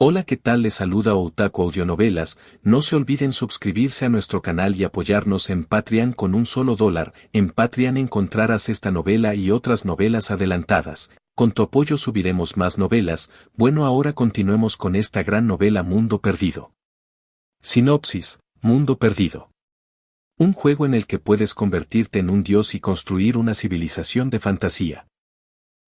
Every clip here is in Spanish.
Hola, ¿qué tal? Les saluda Otaku Audionovelas. No se olviden suscribirse a nuestro canal y apoyarnos en Patreon con un solo $1. En Patreon encontrarás esta novela y otras novelas adelantadas. Con tu apoyo subiremos más novelas. Bueno, ahora continuemos con esta gran novela Mundo Perdido. Sinopsis: Mundo Perdido. Un juego en el que puedes convertirte en un dios y construir una civilización de fantasía.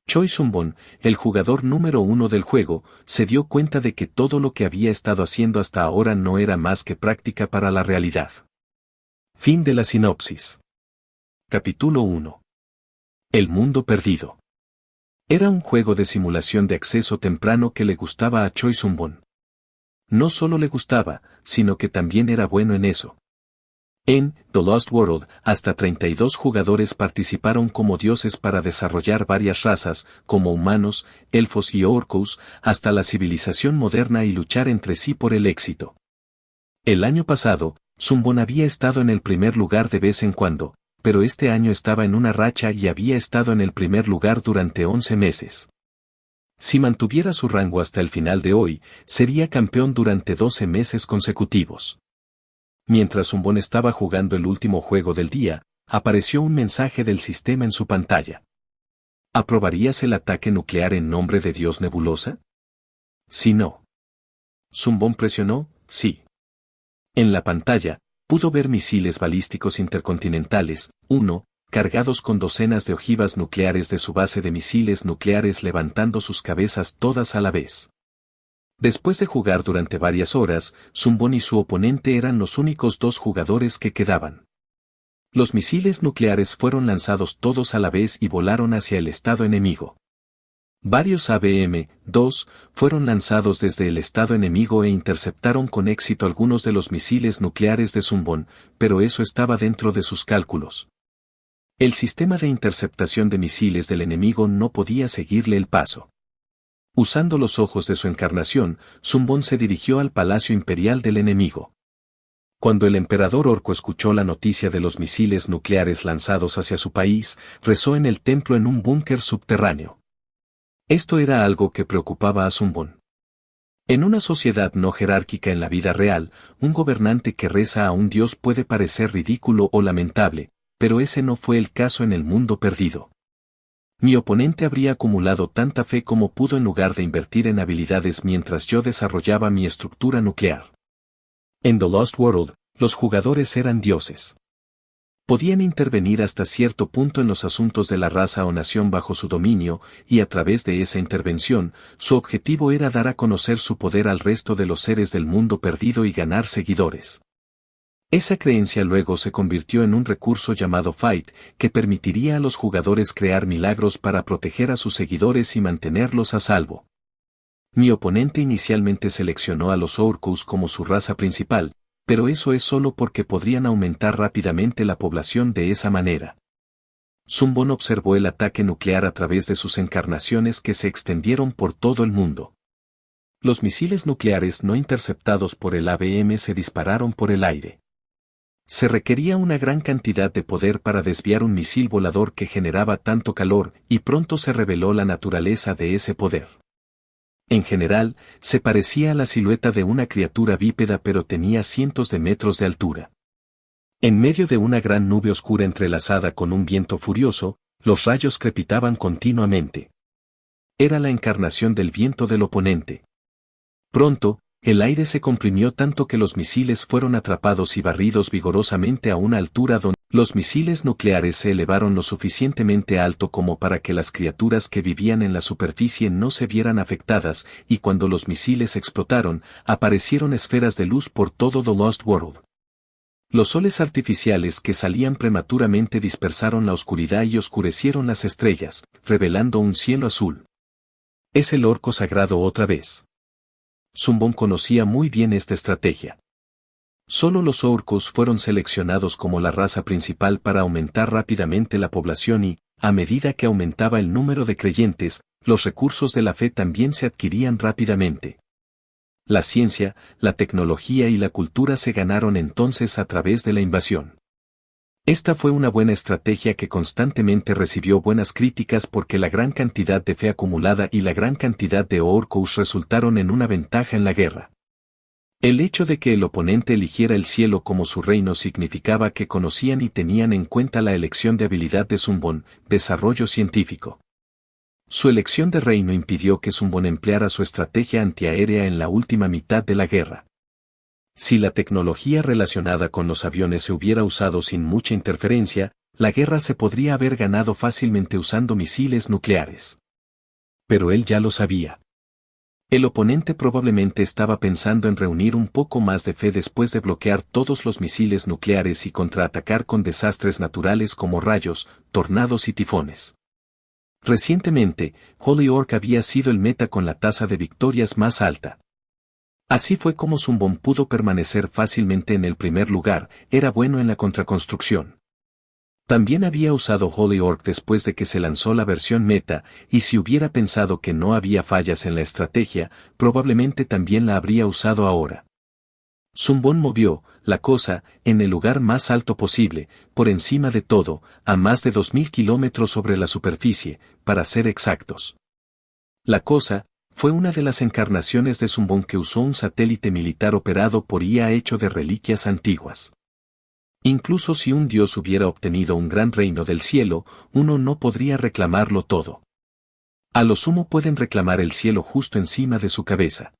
Choi Sun-bon, el jugador número 1 del juego, se dio cuenta de que todo lo que había estado haciendo hasta ahora no era más que práctica para la realidad. Fin de la sinopsis. Capítulo 1. El mundo perdido. Era un juego de simulación de acceso temprano que le gustaba a Choi Sun-bon. No solo le gustaba, sino que también era bueno en eso. En The Lost World, hasta 32 jugadores participaron como dioses para desarrollar varias razas, como humanos, elfos y orcos, hasta la civilización moderna y luchar entre sí por el éxito. El año pasado, Sun-bon había estado en el primer lugar de vez en cuando, pero este año estaba en una racha y había estado en el primer lugar durante 11 meses. Si mantuviera su rango hasta el final de hoy, sería campeón durante 12 meses consecutivos. Mientras Sun-bon estaba jugando el último juego del día, apareció un mensaje del sistema en su pantalla. ¿Aprobarías el ataque nuclear en nombre de Dios Nebulosa? Si no. Sun-bon presionó, sí. En la pantalla, pudo ver misiles balísticos intercontinentales, cargados con docenas de ojivas nucleares de su base de misiles nucleares levantando sus cabezas todas a la vez. Después de jugar durante varias horas, Sun-bon y su oponente eran los únicos dos jugadores que quedaban. Los misiles nucleares fueron lanzados todos a la vez y volaron hacia el estado enemigo. Varios ABM-2 fueron lanzados desde el estado enemigo e interceptaron con éxito algunos de los misiles nucleares de Sun-bon, pero eso estaba dentro de sus cálculos. El sistema de interceptación de misiles del enemigo no podía seguirle el paso. Usando los ojos de su encarnación, Sun-bon se dirigió al palacio imperial del enemigo. Cuando el emperador orco escuchó la noticia de los misiles nucleares lanzados hacia su país, rezó en el templo en un búnker subterráneo. Esto era algo que preocupaba a Sun-bon. En una sociedad no jerárquica en la vida real, un gobernante que reza a un dios puede parecer ridículo o lamentable, pero ese no fue el caso en el mundo perdido. Mi oponente habría acumulado tanta fe como pudo en lugar de invertir en habilidades mientras yo desarrollaba mi estructura nuclear. En The Lost World, los jugadores eran dioses. Podían intervenir hasta cierto punto en los asuntos de la raza o nación bajo su dominio, y a través de esa intervención, su objetivo era dar a conocer su poder al resto de los seres del mundo perdido y ganar seguidores. Esa creencia luego se convirtió en un recurso llamado Fight, que permitiría a los jugadores crear milagros para proteger a sus seguidores y mantenerlos a salvo. Mi oponente inicialmente seleccionó a los orcos como su raza principal, pero eso es solo porque podrían aumentar rápidamente la población de esa manera. Sun-bon observó el ataque nuclear a través de sus encarnaciones que se extendieron por todo el mundo. Los misiles nucleares no interceptados por el ABM se dispararon por el aire. Se requería una gran cantidad de poder para desviar un misil volador que generaba tanto calor, y pronto se reveló la naturaleza de ese poder. En general, se parecía a la silueta de una criatura bípeda pero tenía cientos de metros de altura. En medio de una gran nube oscura entrelazada con un viento furioso, los rayos crepitaban continuamente. Era la encarnación del viento del oponente. Pronto, el aire se comprimió tanto que los misiles fueron atrapados y barridos vigorosamente a una altura donde los misiles nucleares se elevaron lo suficientemente alto como para que las criaturas que vivían en la superficie no se vieran afectadas, y cuando los misiles explotaron, aparecieron esferas de luz por todo The Lost World. Los soles artificiales que salían prematuramente dispersaron la oscuridad y oscurecieron las estrellas, revelando un cielo azul. Es el orco sagrado otra vez. Sun-bon conocía muy bien esta estrategia. Solo los orcos fueron seleccionados como la raza principal para aumentar rápidamente la población y, a medida que aumentaba el número de creyentes, los recursos de la fe también se adquirían rápidamente. La ciencia, la tecnología y la cultura se ganaron entonces a través de la invasión. Esta fue una buena estrategia que constantemente recibió buenas críticas porque la gran cantidad de fe acumulada y la gran cantidad de orcos resultaron en una ventaja en la guerra. El hecho de que el oponente eligiera el cielo como su reino significaba que conocían y tenían en cuenta la elección de habilidad de Zumbón, desarrollo científico. Su elección de reino impidió que Zumbón empleara su estrategia antiaérea en la última mitad de la guerra. Si la tecnología relacionada con los aviones se hubiera usado sin mucha interferencia, la guerra se podría haber ganado fácilmente usando misiles nucleares. Pero él ya lo sabía. El oponente probablemente estaba pensando en reunir un poco más de fe después de bloquear todos los misiles nucleares y contraatacar con desastres naturales como rayos, tornados y tifones. Recientemente, Holy Orc había sido el meta con la tasa de victorias más alta. Así fue como Zumbón pudo permanecer fácilmente en el primer lugar, era bueno en la contraconstrucción. También había usado Holy Orc después de que se lanzó la versión meta, y si hubiera pensado que no había fallas en la estrategia, probablemente también la habría usado ahora. Zumbón movió la cosa en el lugar más alto posible, por encima de todo, a más de 2000 kilómetros sobre la superficie, para ser exactos. La cosa fue una de las encarnaciones de Zumbón que usó un satélite militar operado por IA hecho de reliquias antiguas. Incluso si un dios hubiera obtenido un gran reino del cielo, uno no podría reclamarlo todo. A lo sumo pueden reclamar el cielo justo encima de su cabeza.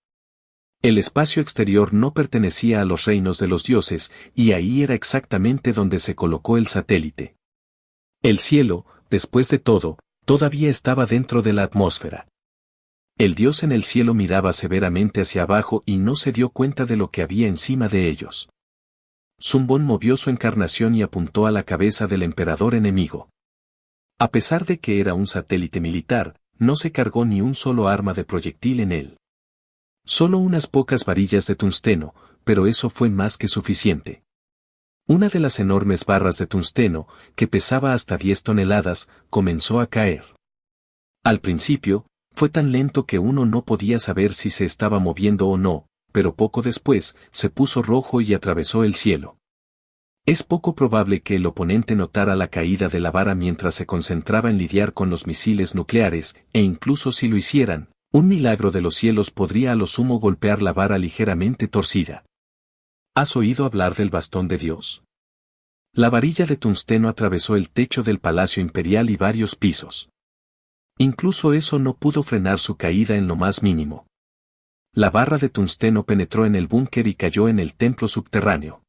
El espacio exterior no pertenecía a los reinos de los dioses, y ahí era exactamente donde se colocó el satélite. El cielo, después de todo, todavía estaba dentro de la atmósfera. El dios en el cielo miraba severamente hacia abajo y no se dio cuenta de lo que había encima de ellos. Zumbón movió su encarnación y apuntó a la cabeza del emperador enemigo. A pesar de que era un satélite militar, no se cargó ni un solo arma de proyectil en él. Solo unas pocas varillas de tungsteno, pero eso fue más que suficiente. Una de las enormes barras de tungsteno, que pesaba hasta 10 toneladas, comenzó a caer. Al principio, fue tan lento que uno no podía saber si se estaba moviendo o no, pero poco después, se puso rojo y atravesó el cielo. Es poco probable que el oponente notara la caída de la vara mientras se concentraba en lidiar con los misiles nucleares, e incluso si lo hicieran, un milagro de los cielos podría a lo sumo golpear la vara ligeramente torcida. ¿Has oído hablar del bastón de Dios? La varilla de tungsteno atravesó el techo del Palacio Imperial y varios pisos. Incluso eso no pudo frenar su caída en lo más mínimo. La barra de tungsteno penetró en el búnker y cayó en el templo subterráneo.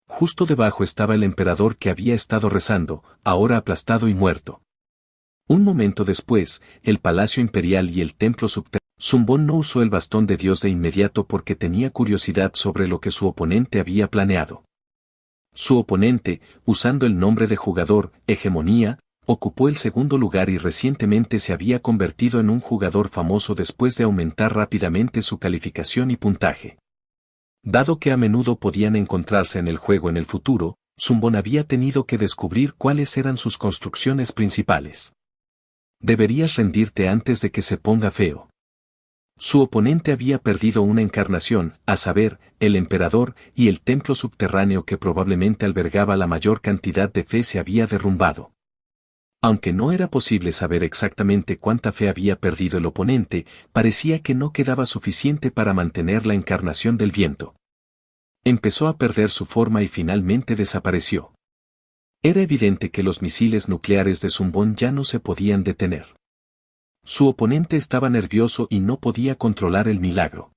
Justo debajo estaba el emperador que había estado rezando, ahora aplastado y muerto. Un momento después, el Palacio Imperial y el templo subterráneo. Zumbón no usó el bastón de Dios de inmediato porque tenía curiosidad sobre lo que su oponente había planeado. Su oponente, usando el nombre de jugador, Hegemonía, ocupó el segundo lugar y recientemente se había convertido en un jugador famoso después de aumentar rápidamente su calificación y puntaje. Dado que a menudo podían encontrarse en el juego en el futuro, Zumbón había tenido que descubrir cuáles eran sus construcciones principales. Deberías rendirte antes de que se ponga feo. Su oponente había perdido una encarnación, a saber, el emperador, y el templo subterráneo que probablemente albergaba la mayor cantidad de fe se había derrumbado. Aunque no era posible saber exactamente cuánta fe había perdido el oponente, parecía que no quedaba suficiente para mantener la encarnación del viento. Empezó a perder su forma y finalmente desapareció. Era evidente que los misiles nucleares de Zumbón ya no se podían detener. Su oponente estaba nervioso y no podía controlar el milagro.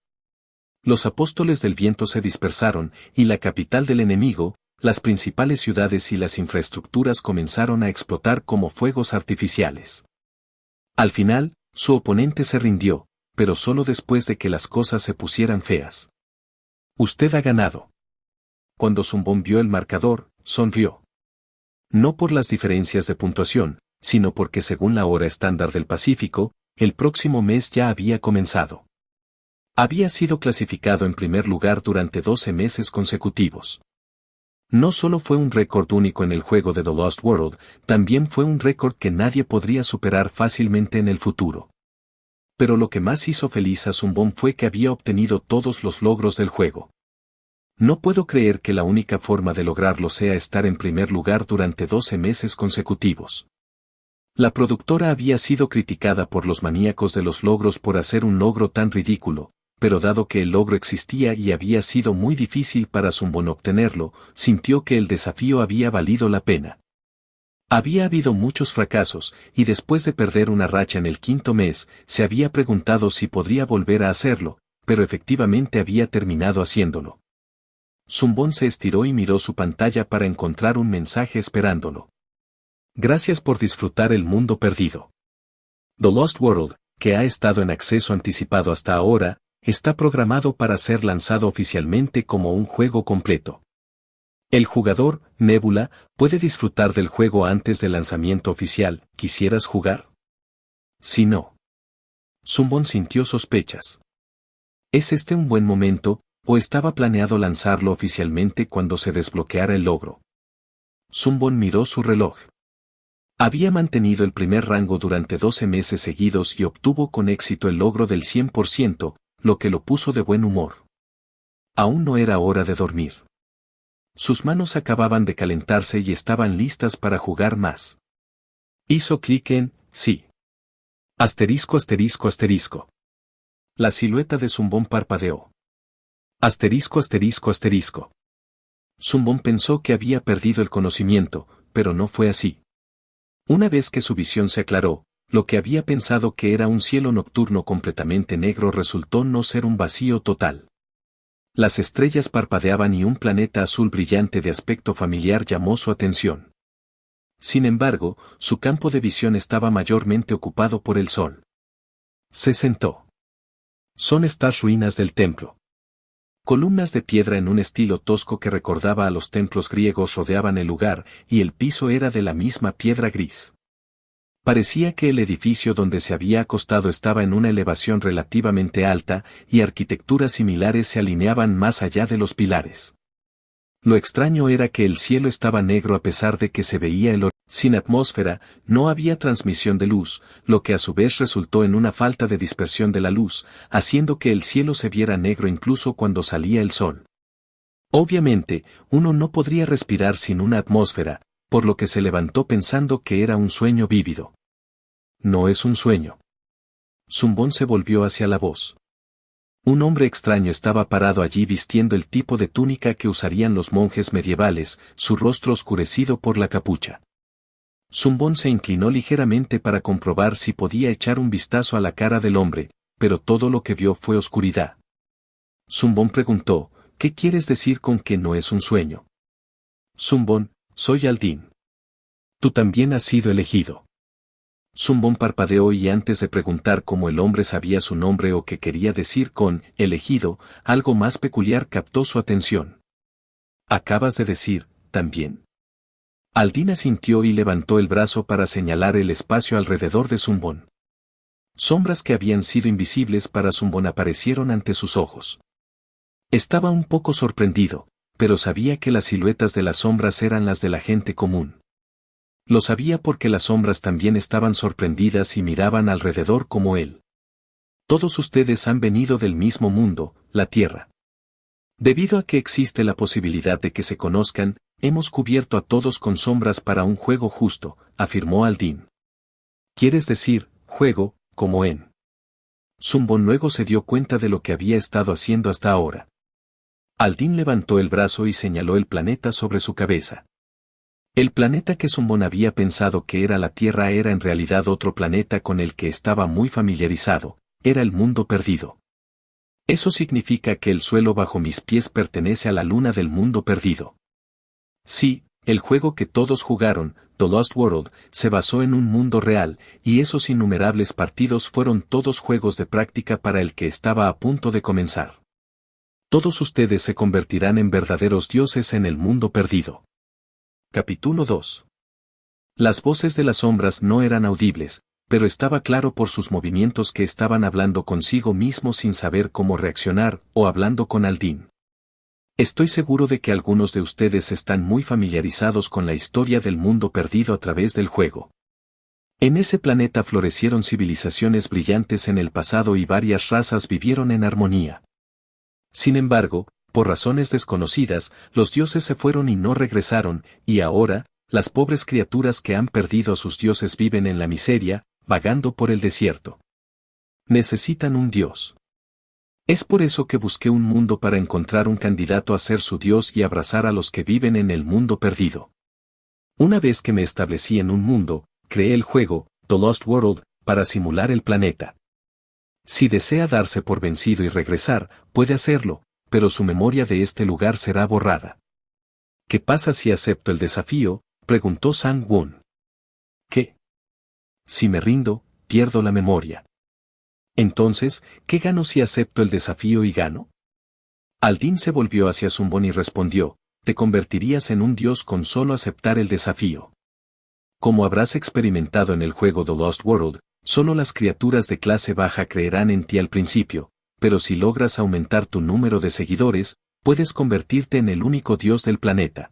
Los apóstoles del viento se dispersaron, y la capital del enemigo, las principales ciudades y las infraestructuras comenzaron a explotar como fuegos artificiales. Al final, su oponente se rindió, pero solo después de que las cosas se pusieran feas. Usted ha ganado. Cuando Zumbón vio el marcador, sonrió. No por las diferencias de puntuación, sino porque según la hora estándar del Pacífico, el próximo mes ya había comenzado. Había sido clasificado en primer lugar durante 12 meses consecutivos. No solo fue un récord único en el juego de The Lost World, también fue un récord que nadie podría superar fácilmente en el futuro. Pero lo que más hizo feliz a Zumbón fue que había obtenido todos los logros del juego. No puedo creer que la única forma de lograrlo sea estar en primer lugar durante 12 meses consecutivos. La productora había sido criticada por los maníacos de los logros por hacer un logro tan ridículo, pero dado que el logro existía y había sido muy difícil para Sunbon obtenerlo, sintió que el desafío había valido la pena. Había habido muchos fracasos, y después de perder una racha en el 5.º mes, se había preguntado si podría volver a hacerlo, pero efectivamente había terminado haciéndolo. Sunbon se estiró y miró su pantalla para encontrar un mensaje esperándolo. Gracias por disfrutar El Mundo Perdido. The Lost World, que ha estado en acceso anticipado hasta ahora, está programado para ser lanzado oficialmente como un juego completo. El jugador, Nebula, puede disfrutar del juego antes del lanzamiento oficial. ¿Quisieras jugar? Si no. Sunbon sintió sospechas. ¿Es este un buen momento, o estaba planeado lanzarlo oficialmente cuando se desbloqueara el logro? Sunbon miró su reloj. Había mantenido el primer rango durante 12 meses seguidos y obtuvo con éxito el logro del 100%, lo que lo puso de buen humor. Aún no era hora de dormir. Sus manos acababan de calentarse y estaban listas para jugar más. Hizo clic en sí. Asterisco asterisco asterisco. La silueta de Sunbon parpadeó. Asterisco asterisco asterisco. Sunbon pensó que había perdido el conocimiento, pero no fue así. Una vez que su visión se aclaró, lo que había pensado que era un cielo nocturno completamente negro resultó no ser un vacío total. Las estrellas parpadeaban y un planeta azul brillante de aspecto familiar llamó su atención. Sin embargo, su campo de visión estaba mayormente ocupado por el sol. Se sentó. Son estas ruinas del templo. Columnas de piedra en un estilo tosco que recordaba a los templos griegos rodeaban el lugar, y el piso era de la misma piedra gris. Parecía que el edificio donde se había acostado estaba en una elevación relativamente alta, y arquitecturas similares se alineaban más allá de los pilares. Lo extraño era que el cielo estaba negro a pesar de que se veía el sin atmósfera, no había transmisión de luz, lo que a su vez resultó en una falta de dispersión de la luz, haciendo que el cielo se viera negro incluso cuando salía el sol. Obviamente, uno no podría respirar sin una atmósfera, por lo que se levantó pensando que era un sueño vívido. No es un sueño. Sunbon se volvió hacia la voz. Un hombre extraño estaba parado allí vistiendo el tipo de túnica que usarían los monjes medievales, su rostro oscurecido por la capucha. Sunbon se inclinó ligeramente para comprobar si podía echar un vistazo a la cara del hombre, pero todo lo que vio fue oscuridad. Sunbon preguntó, ¿qué quieres decir con que no es un sueño? Sunbon, soy Aldin. Tú también has sido elegido. Sunbon parpadeó y antes de preguntar cómo el hombre sabía su nombre o qué quería decir con elegido, algo más peculiar captó su atención. Acabas de decir, también. Aldin asintió y levantó el brazo para señalar el espacio alrededor de Sunbon. Sombras que habían sido invisibles para Sunbon aparecieron ante sus ojos. Estaba un poco sorprendido, pero sabía que las siluetas de las sombras eran las de la gente común. Lo sabía porque las sombras también estaban sorprendidas y miraban alrededor como él. Todos ustedes han venido del mismo mundo, la Tierra. Debido a que existe la posibilidad de que se conozcan, hemos cubierto a todos con sombras para un juego justo, afirmó Aldin. ¿Quieres decir, juego, como en? Sunbon luego se dio cuenta de lo que había estado haciendo hasta ahora. Aldin levantó el brazo y señaló el planeta sobre su cabeza. El planeta que Sunbon había pensado que era la Tierra era en realidad otro planeta con el que estaba muy familiarizado, era el mundo perdido. Eso significa que el suelo bajo mis pies pertenece a la luna del mundo perdido. Sí, el juego que todos jugaron, The Lost World, se basó en un mundo real, y esos innumerables partidos fueron todos juegos de práctica para el que estaba a punto de comenzar. Todos ustedes se convertirán en verdaderos dioses en el mundo perdido. Capítulo 2. Las voces de las sombras no eran audibles, pero estaba claro por sus movimientos que estaban hablando consigo mismos sin saber cómo reaccionar, o hablando con Aldin. Estoy seguro de que algunos de ustedes están muy familiarizados con la historia del mundo perdido a través del juego. En ese planeta florecieron civilizaciones brillantes en el pasado y varias razas vivieron en armonía. Sin embargo, Por razones desconocidas, los dioses se fueron y no regresaron, y ahora, las pobres criaturas que han perdido a sus dioses viven en la miseria, vagando por el desierto. Necesitan un dios. Es por eso que busqué un mundo para encontrar un candidato a ser su dios y abrazar a los que viven en el mundo perdido. Una vez que me establecí en un mundo, creé el juego, The Lost World, para simular el planeta. Si desea darse por vencido y regresar, puede hacerlo, pero su memoria de este lugar será borrada. ¿Qué pasa si acepto el desafío?, preguntó Sang-won. ¿Qué? Si me rindo, pierdo la memoria. Entonces, ¿qué gano si acepto el desafío y gano? Aldin se volvió hacia Sunbon y respondió, te convertirías en un dios con solo aceptar el desafío. Como habrás experimentado en el juego The Lost World, solo las criaturas de clase baja creerán en ti al principio, pero si logras aumentar tu número de seguidores, puedes convertirte en el único dios del planeta.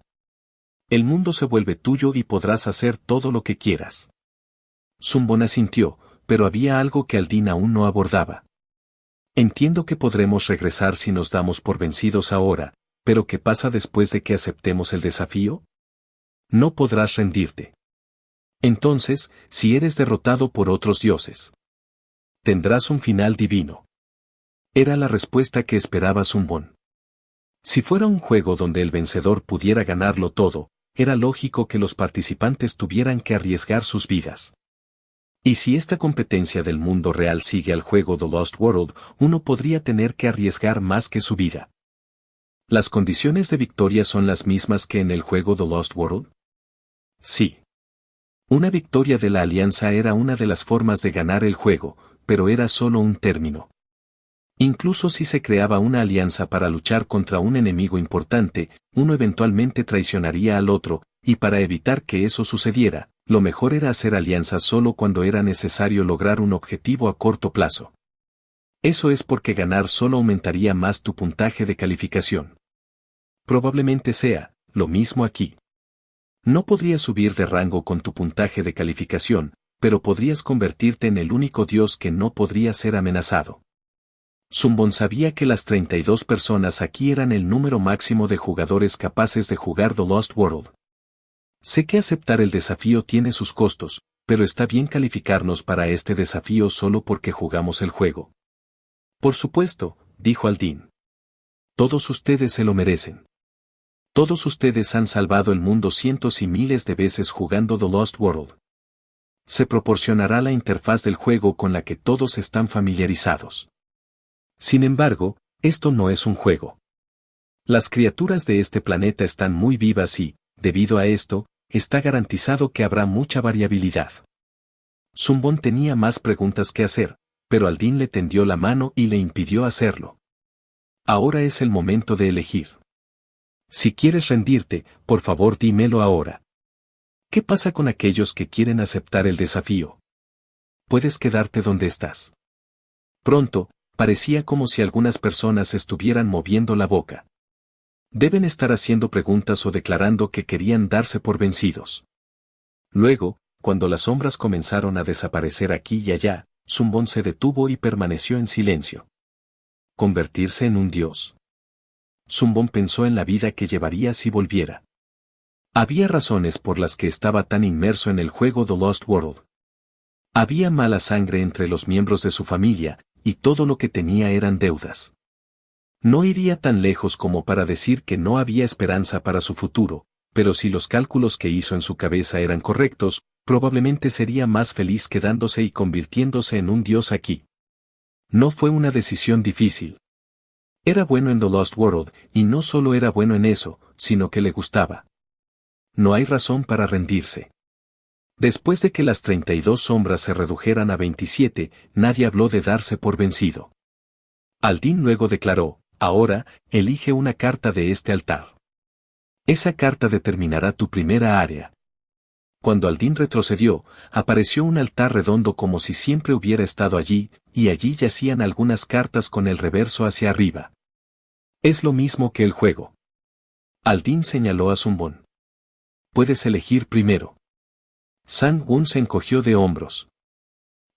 El mundo se vuelve tuyo y podrás hacer todo lo que quieras. Sunbon asintió, pero había algo que Aldin aún no abordaba. Entiendo que podremos regresar si nos damos por vencidos ahora, pero ¿qué pasa después de que aceptemos el desafío? No podrás rendirte. Entonces, si eres derrotado por otros dioses, tendrás un final divino. Era la respuesta que esperaba Sunbon. Si fuera un juego donde el vencedor pudiera ganarlo todo, era lógico que los participantes tuvieran que arriesgar sus vidas. Y si esta competencia del mundo real sigue al juego The Lost World, uno podría tener que arriesgar más que su vida. ¿Las condiciones de victoria son las mismas que en el juego The Lost World? Sí. Una victoria de la alianza era una de las formas de ganar el juego, pero era solo un término. Incluso si se creaba una alianza para luchar contra un enemigo importante, uno eventualmente traicionaría al otro, y para evitar que eso sucediera, lo mejor era hacer alianzas solo cuando era necesario lograr un objetivo a corto plazo. Eso es porque ganar solo aumentaría más tu puntaje de calificación. Probablemente sea lo mismo aquí. No podrías subir de rango con tu puntaje de calificación, pero podrías convertirte en el único dios que no podría ser amenazado. Sunbon sabía que las 32 personas aquí eran el número máximo de jugadores capaces de jugar The Lost World. Sé que aceptar el desafío tiene sus costos, pero está bien calificarnos para este desafío solo porque jugamos el juego. Por supuesto, dijo Aldin. Todos ustedes se lo merecen. Todos ustedes han salvado el mundo cientos y miles de veces jugando The Lost World. Se proporcionará la interfaz del juego con la que todos están familiarizados. Sin embargo, esto no es un juego. Las criaturas de este planeta están muy vivas y, debido a esto, está garantizado que habrá mucha variabilidad. Sunbon tenía más preguntas que hacer, pero Aldin le tendió la mano y le impidió hacerlo. Ahora es el momento de elegir. Si quieres rendirte, por favor dímelo ahora. ¿Qué pasa con aquellos que quieren aceptar el desafío? Puedes quedarte donde estás. Pronto, parecía como si algunas personas estuvieran moviendo la boca. Deben estar haciendo preguntas o declarando que querían darse por vencidos. Luego, cuando las sombras comenzaron a desaparecer aquí y allá, Sunbon se detuvo y permaneció en silencio. ¿Convertirse en un dios? Sunbon pensó en la vida que llevaría si volviera. Había razones por las que estaba tan inmerso en el juego The Lost World. Había mala sangre entre los miembros de su familia, y todo lo que tenía eran deudas. No iría tan lejos como para decir que no había esperanza para su futuro, pero si los cálculos que hizo en su cabeza eran correctos, probablemente sería más feliz quedándose y convirtiéndose en un dios aquí. No fue una decisión difícil. Era bueno en The Lost World, y no solo era bueno en eso, sino que le gustaba. No hay razón para rendirse. Después de que las 32 sombras se redujeran a 27, nadie habló de darse por vencido. Aldin luego declaró, ahora, elige una carta de este altar. Esa carta determinará tu primera área. Cuando Aldin retrocedió, apareció un altar redondo como si siempre hubiera estado allí, y allí yacían algunas cartas con el reverso hacia arriba. Es lo mismo que el juego. Aldin señaló a Sunbon. Puedes elegir primero. Sang-won se encogió de hombros.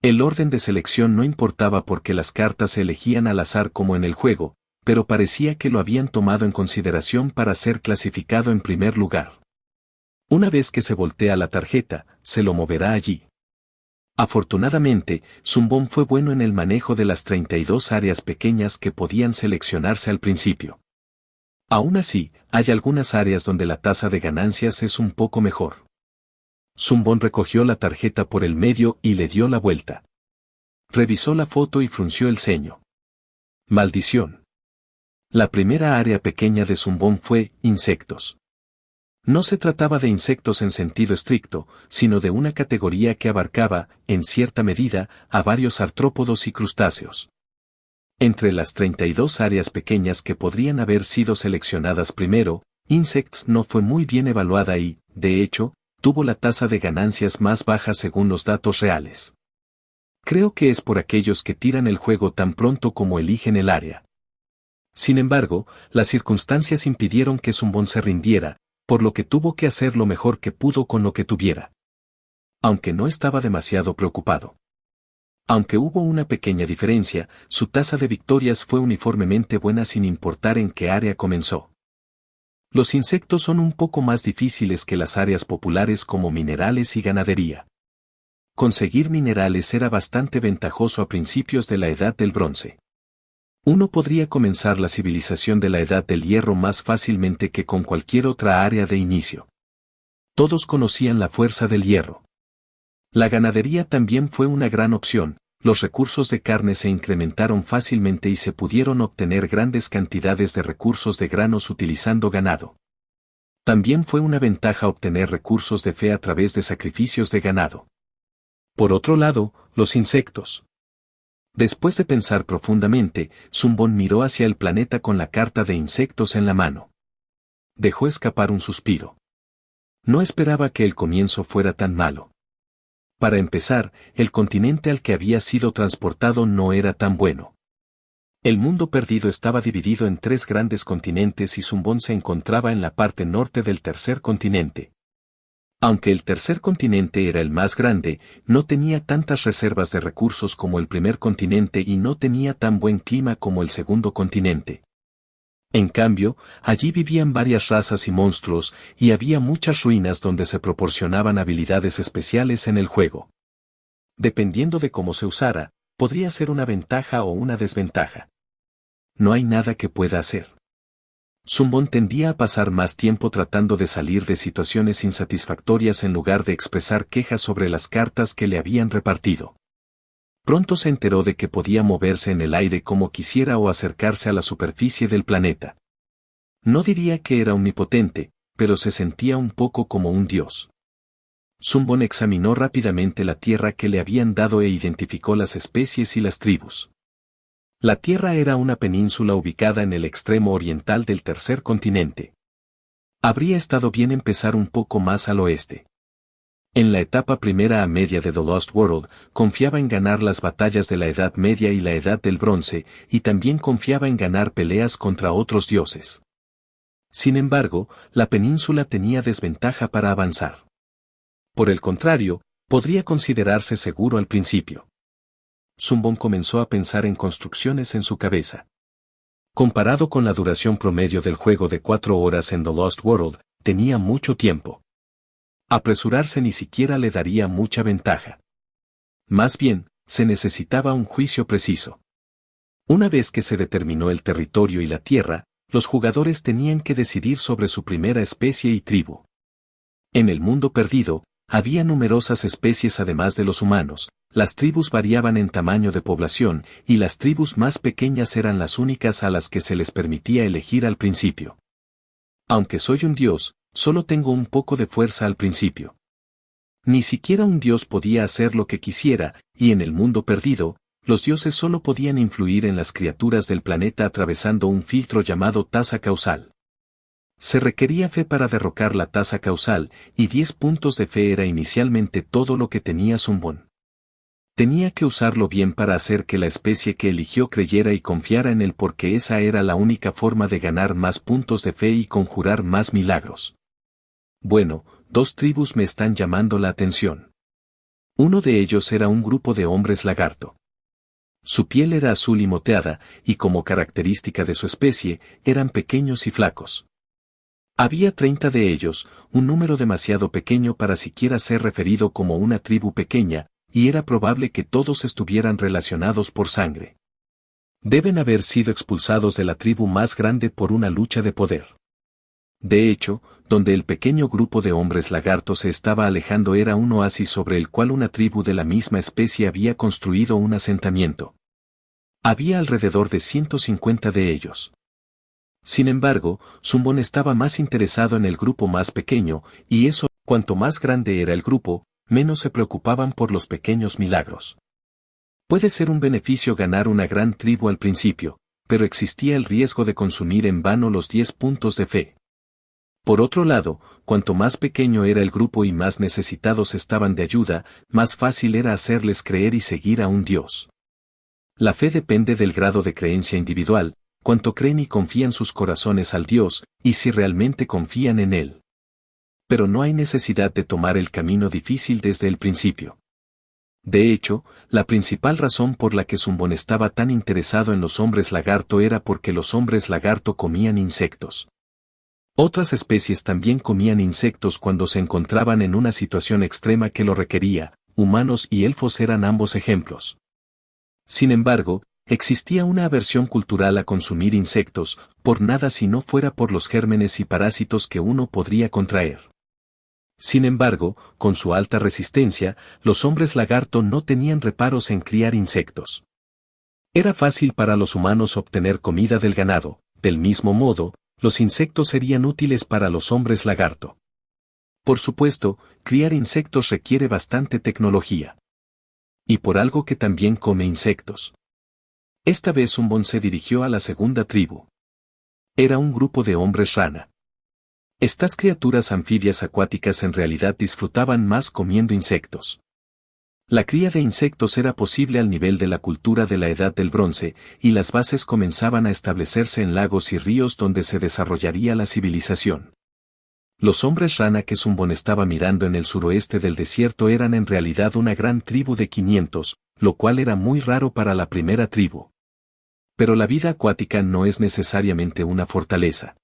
El orden de selección no importaba porque las cartas se elegían al azar como en el juego, pero parecía que lo habían tomado en consideración para ser clasificado en primer lugar. Una vez que se voltea la tarjeta, se lo moverá allí. Afortunadamente, Zumbón fue bueno en el manejo de las 32 áreas pequeñas que podían seleccionarse al principio. Aún así, hay algunas áreas donde la tasa de ganancias es un poco mejor. Zumbón recogió la tarjeta por el medio y le dio la vuelta. Revisó la foto y frunció el ceño. Maldición. La primera área pequeña de Zumbón fue insectos. No se trataba de insectos en sentido estricto, sino de una categoría que abarcaba, en cierta medida, a varios artrópodos y crustáceos. Entre las 32 áreas pequeñas que podrían haber sido seleccionadas primero, Insects no fue muy bien evaluada y, de hecho, tuvo la tasa de ganancias más baja según los datos reales. Creo que es por aquellos que tiran el juego tan pronto como eligen el área. Sin embargo, las circunstancias impidieron que Zumbón se rindiera, por lo que tuvo que hacer lo mejor que pudo con lo que tuviera. Aunque no estaba demasiado preocupado. Aunque hubo una pequeña diferencia, su tasa de victorias fue uniformemente buena sin importar en qué área comenzó. Los insectos son un poco más difíciles que las áreas populares como minerales y ganadería. Conseguir minerales era bastante ventajoso a principios de la Edad del Bronce. Uno podría comenzar la civilización de la Edad del Hierro más fácilmente que con cualquier otra área de inicio. Todos conocían la fuerza del hierro. La ganadería también fue una gran opción, los recursos de carne se incrementaron fácilmente y se pudieron obtener grandes cantidades de recursos de granos utilizando ganado. También fue una ventaja obtener recursos de fe a través de sacrificios de ganado. Por otro lado, los insectos. Después de pensar profundamente, Zumbón miró hacia el planeta con la carta de insectos en la mano. Dejó escapar un suspiro. No esperaba que el comienzo fuera tan malo. Para empezar, el continente al que había sido transportado no era tan bueno. El mundo perdido estaba dividido en 3 grandes continentes y Zumbón se encontraba en la parte norte del tercer continente. Aunque el tercer continente era el más grande, no tenía tantas reservas de recursos como el primer continente y no tenía tan buen clima como el segundo continente. En cambio, allí vivían varias razas y monstruos, y había muchas ruinas donde se proporcionaban habilidades especiales en el juego. Dependiendo de cómo se usara, podría ser una ventaja o una desventaja. No hay nada que pueda hacer. Zumbón tendía a pasar más tiempo tratando de salir de situaciones insatisfactorias en lugar de expresar quejas sobre las cartas que le habían repartido. Pronto se enteró de que podía moverse en el aire como quisiera o acercarse a la superficie del planeta. No diría que era omnipotente, pero se sentía un poco como un dios. Zumbón examinó rápidamente la tierra que le habían dado e identificó las especies y las tribus. La Tierra era una península ubicada en el extremo oriental del tercer continente. Habría estado bien empezar un poco más al oeste. En la etapa primera a media de The Lost World, confiaba en ganar las batallas de la Edad Media y la Edad del Bronce, y también confiaba en ganar peleas contra otros dioses. Sin embargo, la península tenía desventaja para avanzar. Por el contrario, podría considerarse seguro al principio. Zumbón comenzó a pensar en construcciones en su cabeza. Comparado con la duración promedio del juego de 4 horas en The Lost World, tenía mucho tiempo. Apresurarse ni siquiera le daría mucha ventaja. Más bien, se necesitaba un juicio preciso. Una vez que se determinó el territorio y la tierra, los jugadores tenían que decidir sobre su primera especie y tribu. En el mundo perdido, había numerosas especies además de los humanos, las tribus variaban en tamaño de población, y las tribus más pequeñas eran las únicas a las que se les permitía elegir al principio. Aunque soy un dios, solo tengo un poco de fuerza al principio. Ni siquiera un dios podía hacer lo que quisiera, y en el mundo perdido, los dioses solo podían influir en las criaturas del planeta atravesando un filtro llamado tasa causal. Se requería fe para derrocar la tasa causal, y 10 puntos de fe era inicialmente todo lo que tenía Zumbón. Tenía que usarlo bien para hacer que la especie que eligió creyera y confiara en él porque esa era la única forma de ganar más puntos de fe y conjurar más milagros. Bueno, 2 tribus me están llamando la atención. Uno de ellos era un grupo de hombres lagarto. Su piel era azul y moteada, y como característica de su especie, eran pequeños y flacos. Había 30 de ellos, un número demasiado pequeño para siquiera ser referido como una tribu pequeña, y era probable que todos estuvieran relacionados por sangre. Deben haber sido expulsados de la tribu más grande por una lucha de poder. De hecho, donde el pequeño grupo de hombres lagartos se estaba alejando era un oasis sobre el cual una tribu de la misma especie había construido un asentamiento. Había alrededor de 150 de ellos. Sin embargo, Zumbón estaba más interesado en el grupo más pequeño, y eso, cuanto más grande era el grupo, menos se preocupaban por los pequeños milagros. Puede ser un beneficio ganar una gran tribu al principio, pero existía el riesgo de consumir en vano los 10 puntos de fe. Por otro lado, cuanto más pequeño era el grupo y más necesitados estaban de ayuda, más fácil era hacerles creer y seguir a un Dios. La fe depende del grado de creencia individual, cuánto creen y confían sus corazones al Dios, y si realmente confían en Él. Pero no hay necesidad de tomar el camino difícil desde el principio. De hecho, la principal razón por la que Zumbón estaba tan interesado en los hombres lagarto era porque los hombres lagarto comían insectos. Otras especies también comían insectos cuando se encontraban en una situación extrema que lo requería, humanos y elfos eran ambos ejemplos. Sin embargo, existía una aversión cultural a consumir insectos, por nada si no fuera por los gérmenes y parásitos que uno podría contraer. Sin embargo, con su alta resistencia, los hombres lagarto no tenían reparos en criar insectos. Era fácil para los humanos obtener comida del ganado, del mismo modo, los insectos serían útiles para los hombres lagarto. Por supuesto, criar insectos requiere bastante tecnología. Y por algo que también come insectos. Esta vez Zumbón se dirigió a la segunda tribu. Era un grupo de hombres rana. Estas criaturas anfibias acuáticas en realidad disfrutaban más comiendo insectos. La cría de insectos era posible al nivel de la cultura de la Edad del Bronce, y las bases comenzaban a establecerse en lagos y ríos donde se desarrollaría la civilización. Los hombres rana que Zumbón estaba mirando en el suroeste del desierto eran en realidad una gran tribu de 500, lo cual era muy raro para la primera tribu. Pero la vida acuática no es necesariamente una fortaleza.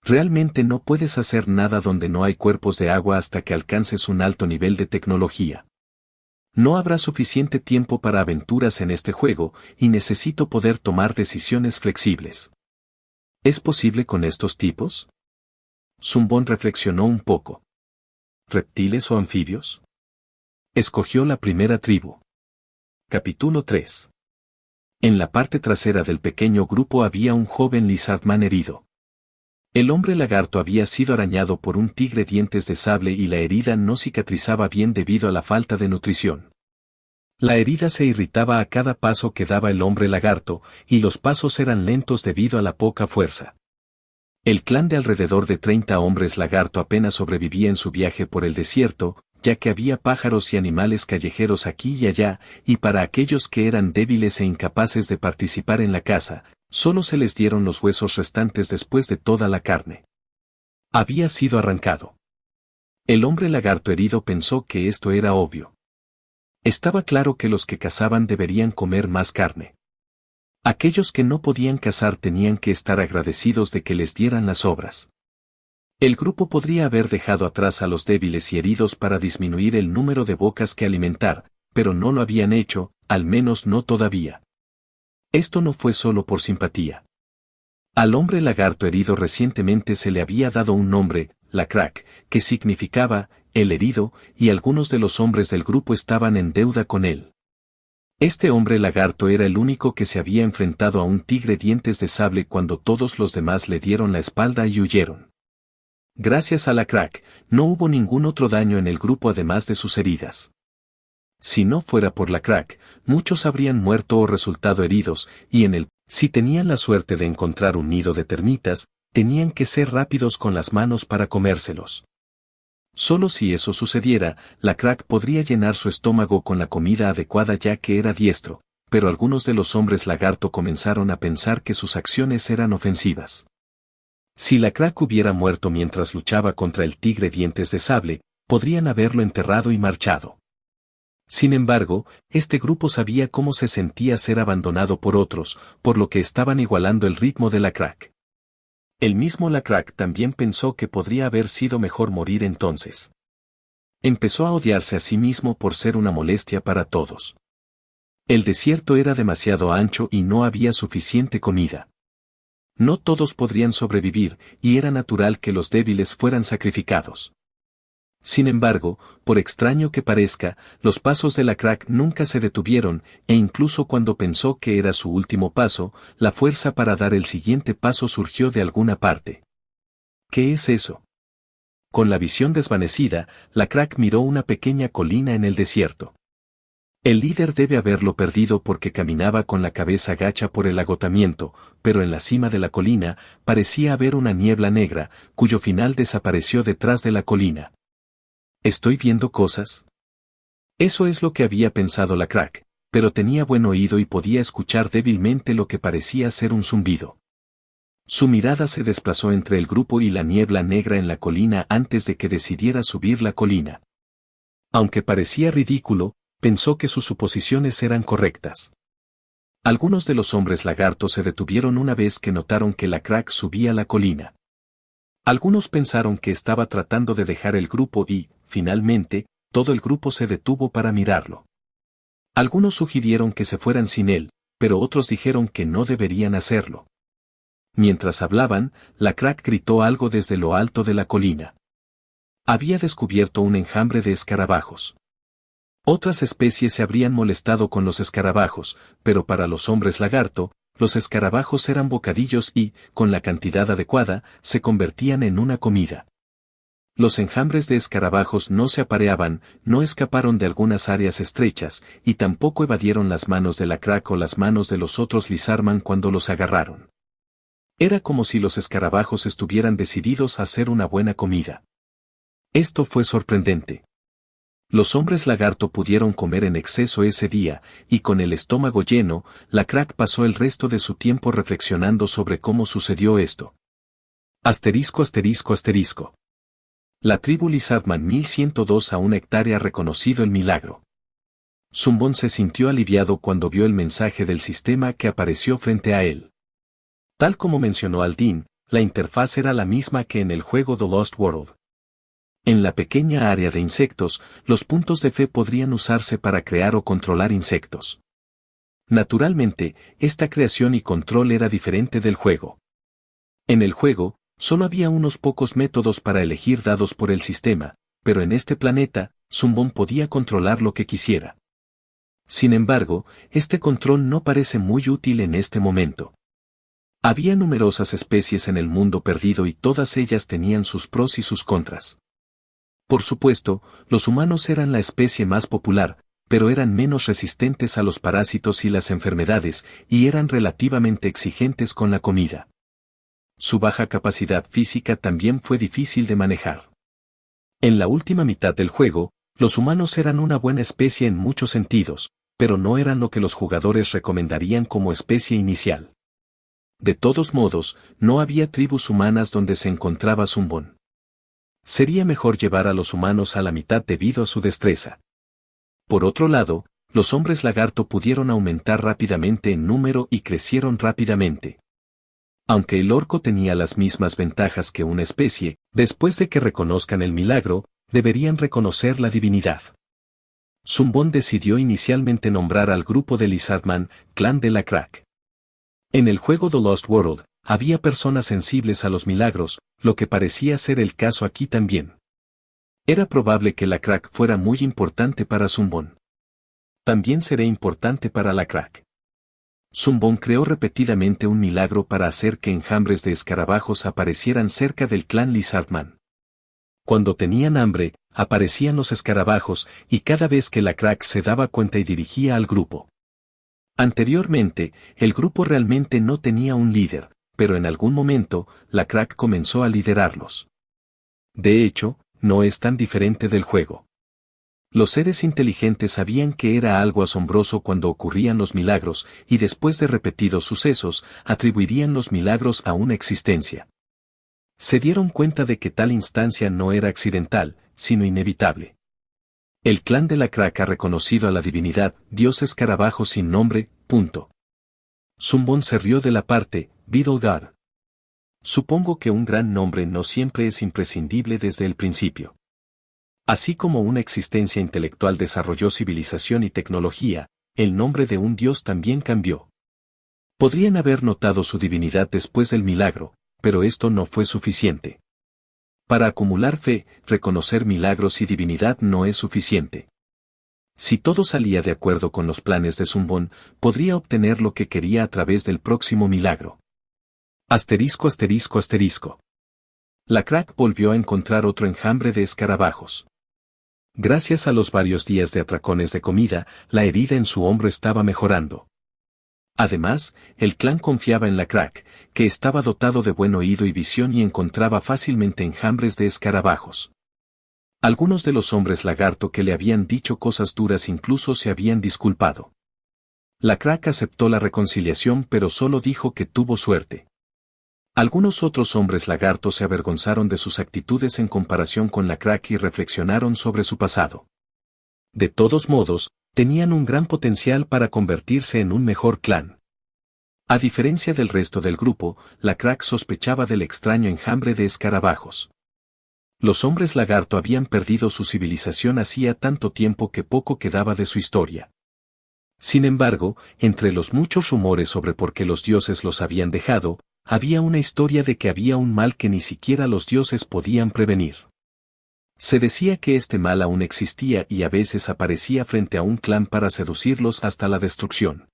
Realmente no puedes hacer nada donde no hay cuerpos de agua hasta que alcances un alto nivel de tecnología. No habrá suficiente tiempo para aventuras en este juego, y necesito poder tomar decisiones flexibles. ¿Es posible con estos tipos? Zumbón reflexionó un poco. ¿Reptiles o anfibios? Escogió la primera tribu. Capítulo 3. En la parte trasera del pequeño grupo había un joven lizardman herido. El hombre lagarto había sido arañado por un tigre dientes de sable y la herida no cicatrizaba bien debido a la falta de nutrición. La herida se irritaba a cada paso que daba el hombre lagarto, y los pasos eran lentos debido a la poca fuerza. El clan de alrededor de 30 hombres lagarto apenas sobrevivía en su viaje por el desierto, ya que había pájaros y animales callejeros aquí y allá, y para aquellos que eran débiles e incapaces de participar en la caza, solo se les dieron los huesos restantes después de toda la carne. Había sido arrancado. El hombre lagarto herido pensó que esto era obvio. Estaba claro que los que cazaban deberían comer más carne. Aquellos que no podían cazar tenían que estar agradecidos de que les dieran las sobras. El grupo podría haber dejado atrás a los débiles y heridos para disminuir el número de bocas que alimentar, pero no lo habían hecho, al menos no todavía. Esto no fue solo por simpatía. Al hombre lagarto herido recientemente se le había dado un nombre, la crack, que significaba, el herido, y algunos de los hombres del grupo estaban en deuda con él. Este hombre lagarto era el único que se había enfrentado a un tigre dientes de sable cuando todos los demás le dieron la espalda y huyeron. Gracias a la crack, no hubo ningún otro daño en el grupo además de sus heridas. Si no fuera por la crack, muchos habrían muerto o resultado heridos, y si tenían la suerte de encontrar un nido de termitas, tenían que ser rápidos con las manos para comérselos. Solo si eso sucediera, la crack podría llenar su estómago con la comida adecuada ya que era diestro, pero algunos de los hombres lagarto comenzaron a pensar que sus acciones eran ofensivas. Si la crack hubiera muerto mientras luchaba contra el tigre dientes de sable, podrían haberlo enterrado y marchado. Sin embargo, este grupo sabía cómo se sentía ser abandonado por otros, por lo que estaban igualando el ritmo de la crack. El mismo Lacrack también pensó que podría haber sido mejor morir entonces. Empezó a odiarse a sí mismo por ser una molestia para todos. El desierto era demasiado ancho y no había suficiente comida. No todos podrían sobrevivir, y era natural que los débiles fueran sacrificados. Sin embargo, por extraño que parezca, los pasos de Lacrack nunca se detuvieron, e incluso cuando pensó que era su último paso, la fuerza para dar el siguiente paso surgió de alguna parte. ¿Qué es eso? Con la visión desvanecida, Lacrack miró una pequeña colina en el desierto. El líder debe haberlo perdido porque caminaba con la cabeza gacha por el agotamiento, pero en la cima de la colina parecía haber una niebla negra, cuyo final desapareció detrás de la colina. ¿Estoy viendo cosas? Eso es lo que había pensado Lacrack, pero tenía buen oído y podía escuchar débilmente lo que parecía ser un zumbido. Su mirada se desplazó entre el grupo y la niebla negra en la colina antes de que decidiera subir la colina. Aunque parecía ridículo, pensó que sus suposiciones eran correctas. Algunos de los hombres lagartos se detuvieron una vez que notaron que Lacrack subía la colina. Algunos pensaron que estaba tratando de dejar el grupo y, finalmente, todo el grupo se detuvo para mirarlo. Algunos sugirieron que se fueran sin él, pero otros dijeron que no deberían hacerlo. Mientras hablaban, Lacrack gritó algo desde lo alto de la colina. Había descubierto un enjambre de escarabajos. Otras especies se habrían molestado con los escarabajos, pero para los hombres lagarto, los escarabajos eran bocadillos y, con la cantidad adecuada, se convertían en una comida. Los enjambres de escarabajos no se apareaban, no escaparon de algunas áreas estrechas, y tampoco evadieron las manos de Lacrack o las manos de los otros Lizardman cuando los agarraron. Era como si los escarabajos estuvieran decididos a hacer una buena comida. Esto fue sorprendente. Los hombres lagarto pudieron comer en exceso ese día, y con el estómago lleno, Lacrack pasó el resto de su tiempo reflexionando sobre cómo sucedió esto. Asterisco asterisco asterisco. La tribu Lizardman 1102 a una hectárea ha reconocido el milagro. Zumbón se sintió aliviado cuando vio el mensaje del sistema que apareció frente a él. Tal como mencionó Aldin, la interfaz era la misma que en el juego The Lost World. En la pequeña área de insectos, los puntos de fe podrían usarse para crear o controlar insectos. Naturalmente, esta creación y control era diferente del juego. En el juego, solo había unos pocos métodos para elegir dados por el sistema, pero en este planeta, Zumbón podía controlar lo que quisiera. Sin embargo, este control no parece muy útil en este momento. Había numerosas especies en el mundo perdido y todas ellas tenían sus pros y sus contras. Por supuesto, los humanos eran la especie más popular, pero eran menos resistentes a los parásitos y las enfermedades, y eran relativamente exigentes con la comida. Su baja capacidad física también fue difícil de manejar. En la última mitad del juego, los humanos eran una buena especie en muchos sentidos, pero no eran lo que los jugadores recomendarían como especie inicial. De todos modos, no había tribus humanas donde se encontraba Zumbón. Sería mejor llevar a los humanos a la mitad debido a su destreza. Por otro lado, los hombres lagarto pudieron aumentar rápidamente en número y crecieron rápidamente. Aunque el orco tenía las mismas ventajas que una especie, después de que reconozcan el milagro, deberían reconocer la divinidad. Zumbón decidió inicialmente nombrar al grupo de Lizardman, Clan de Lacrack. En el juego The Lost World, había personas sensibles a los milagros, lo que parecía ser el caso aquí también. Era probable que Lacrack fuera muy importante para Zumbón. También seré importante para Lacrack. Zumbón creó repetidamente un milagro para hacer que enjambres de escarabajos aparecieran cerca del clan Lizardman. Cuando tenían hambre, aparecían los escarabajos, y cada vez que Lacrack se daba cuenta y dirigía al grupo. Anteriormente, el grupo realmente no tenía un líder, pero en algún momento, Lacrack comenzó a liderarlos. De hecho, no es tan diferente del juego. Los seres inteligentes sabían que era algo asombroso cuando ocurrían los milagros, y después de repetidos sucesos, atribuirían los milagros a una existencia. Se dieron cuenta de que tal instancia no era accidental, sino inevitable. El clan de la Crack ha reconocido a la divinidad, Dios escarabajo sin nombre, punto. Zumbón se rió de la parte, Beetle God. Supongo que un gran nombre no siempre es imprescindible desde el principio. Así como una existencia intelectual desarrolló civilización y tecnología, el nombre de un dios también cambió. Podrían haber notado su divinidad después del milagro, pero esto no fue suficiente. Para acumular fe, reconocer milagros y divinidad no es suficiente. Si todo salía de acuerdo con los planes de Zumbón, podría obtener lo que quería a través del próximo milagro. Asterisco asterisco asterisco. La Crack volvió a encontrar otro enjambre de escarabajos. Gracias a los varios días de atracones de comida, la herida en su hombro estaba mejorando. Además, el clan confiaba en la Crack, que estaba dotado de buen oído y visión y encontraba fácilmente enjambres de escarabajos. Algunos de los hombres lagarto que le habían dicho cosas duras incluso se habían disculpado. La Crack aceptó la reconciliación pero solo dijo que tuvo suerte. Algunos otros hombres lagarto se avergonzaron de sus actitudes en comparación con la Crack y reflexionaron sobre su pasado. De todos modos, tenían un gran potencial para convertirse en un mejor clan. A diferencia del resto del grupo, la Crack sospechaba del extraño enjambre de escarabajos. Los hombres lagarto habían perdido su civilización hacía tanto tiempo que poco quedaba de su historia. Sin embargo, entre los muchos rumores sobre por qué los dioses los habían dejado, había una historia de que había un mal que ni siquiera los dioses podían prevenir. Se decía que este mal aún existía y a veces aparecía frente a un clan para seducirlos hasta la destrucción.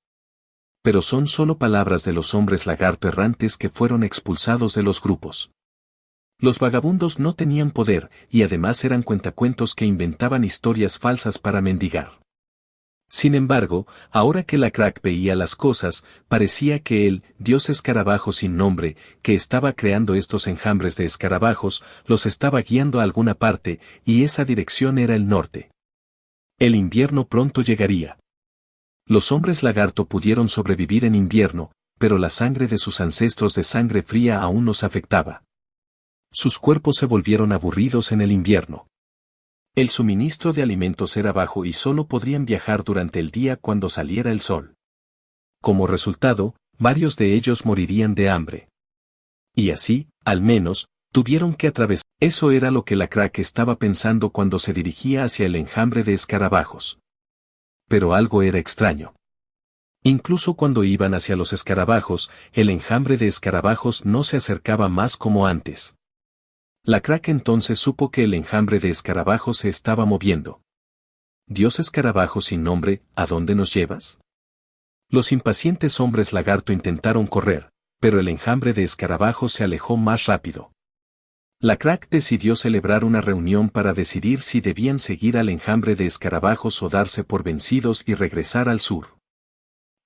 Pero son solo palabras de los hombres lagarto errantes que fueron expulsados de los grupos. Los vagabundos no tenían poder y además eran cuentacuentos que inventaban historias falsas para mendigar. Sin embargo, ahora que la Crack veía las cosas, parecía que el dios escarabajo sin nombre, que estaba creando estos enjambres de escarabajos, los estaba guiando a alguna parte, y esa dirección era el norte. El invierno pronto llegaría. Los hombres lagarto pudieron sobrevivir en invierno, pero la sangre de sus ancestros de sangre fría aún los afectaba. Sus cuerpos se volvieron aburridos en el invierno. El suministro de alimentos era bajo y solo podrían viajar durante el día cuando saliera el sol. Como resultado, varios de ellos morirían de hambre. Y así, al menos, tuvieron que atravesar. Eso era lo que la Crack estaba pensando cuando se dirigía hacia el enjambre de escarabajos. Pero algo era extraño. Incluso cuando iban hacia los escarabajos, el enjambre de escarabajos no se acercaba más como antes. La Crack entonces supo que el enjambre de escarabajos se estaba moviendo. Dios escarabajo sin nombre, ¿a dónde nos llevas? Los impacientes hombres lagarto intentaron correr, pero el enjambre de escarabajos se alejó más rápido. La Crack decidió celebrar una reunión para decidir si debían seguir al enjambre de escarabajos o darse por vencidos y regresar al sur.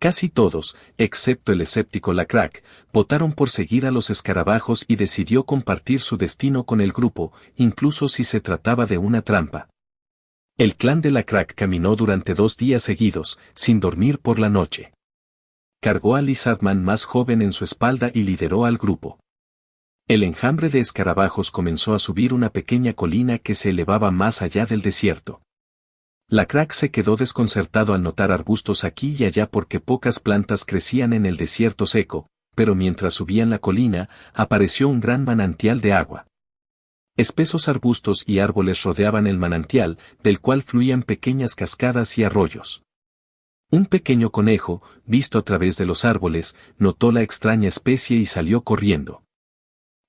Casi todos, excepto el escéptico la Crack, votaron por seguir a los escarabajos y decidió compartir su destino con el grupo, incluso si se trataba de una trampa. El clan de la Crack caminó durante 2 días seguidos, sin dormir por la noche. Cargó a Lizardman más joven en su espalda y lideró al grupo. El enjambre de escarabajos comenzó a subir una pequeña colina que se elevaba más allá del desierto. La Crack se quedó desconcertado al notar arbustos aquí y allá porque pocas plantas crecían en el desierto seco, pero mientras subían la colina, apareció un gran manantial de agua. Espesos arbustos y árboles rodeaban el manantial, del cual fluían pequeñas cascadas y arroyos. Un pequeño conejo, visto a través de los árboles, notó la extraña especie y salió corriendo.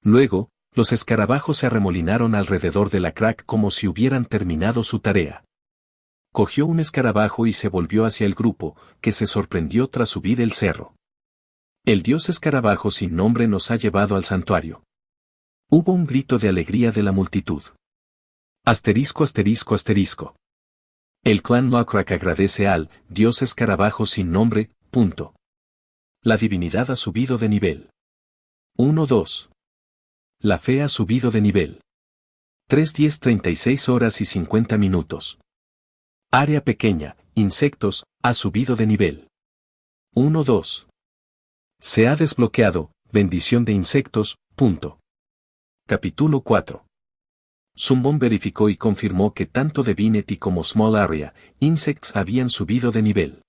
Luego, los escarabajos se arremolinaron alrededor de la Crack como si hubieran terminado su tarea. Cogió un escarabajo y se volvió hacia el grupo, que se sorprendió tras subir el cerro. El dios escarabajo sin nombre nos ha llevado al santuario. Hubo un grito de alegría de la multitud. Asterisco asterisco asterisco. El clan Loacrack agradece al dios escarabajo sin nombre, punto. La divinidad ha subido de nivel. 1-2. La fe ha subido de nivel. 3:10 36 horas y 50 minutos. Área pequeña, insectos, ha subido de nivel. 1-2. Se ha desbloqueado, bendición de insectos, punto. Capítulo 4. Zumbón verificó y confirmó que tanto Divinity como Small Area Insects habían subido de nivel.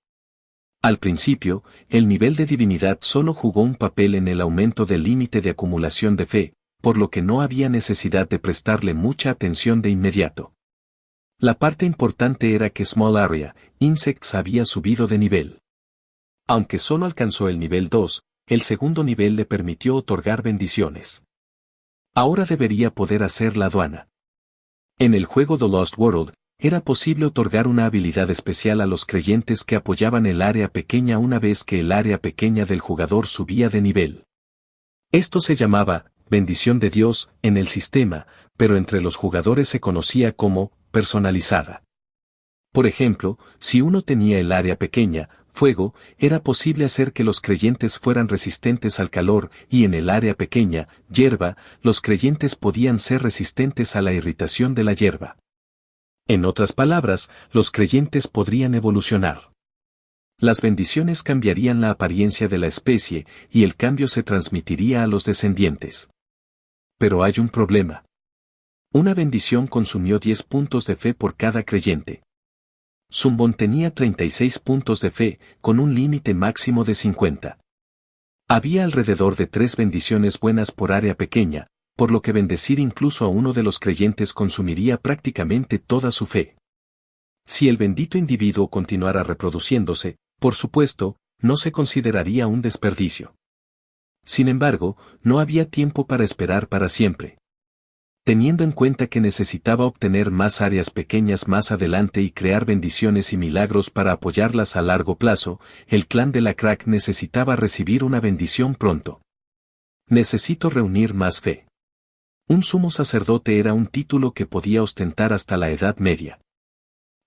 Al principio, el nivel de divinidad solo jugó un papel en el aumento del límite de acumulación de fe, por lo que no había necesidad de prestarle mucha atención de inmediato. La parte importante era que Small Area Insects había subido de nivel. Aunque solo alcanzó el nivel 2, el segundo nivel le permitió otorgar bendiciones. Ahora debería poder hacer la aduana. En el juego The Lost World, era posible otorgar una habilidad especial a los creyentes que apoyaban el área pequeña una vez que el área pequeña del jugador subía de nivel. Esto se llamaba bendición de Dios en el sistema, pero entre los jugadores se conocía como personalizada. Por ejemplo, si uno tenía el área pequeña, fuego, era posible hacer que los creyentes fueran resistentes al calor, y en el área pequeña, hierba, los creyentes podían ser resistentes a la irritación de la hierba. En otras palabras, los creyentes podrían evolucionar. Las bendiciones cambiarían la apariencia de la especie, y el cambio se transmitiría a los descendientes. Pero hay un problema. Una bendición consumió 10 puntos de fe por cada creyente. Zumbón tenía 36 puntos de fe, con un límite máximo de 50. Había alrededor de 3 bendiciones buenas por área pequeña, por lo que bendecir incluso a uno de los creyentes consumiría prácticamente toda su fe. Si el bendito individuo continuara reproduciéndose, por supuesto, no se consideraría un desperdicio. Sin embargo, no había tiempo para esperar para siempre. Teniendo en cuenta que necesitaba obtener más áreas pequeñas más adelante y crear bendiciones y milagros para apoyarlas a largo plazo, el clan de la Crack necesitaba recibir una bendición pronto. Necesito reunir más fe. Un sumo sacerdote era un título que podía ostentar hasta la Edad Media.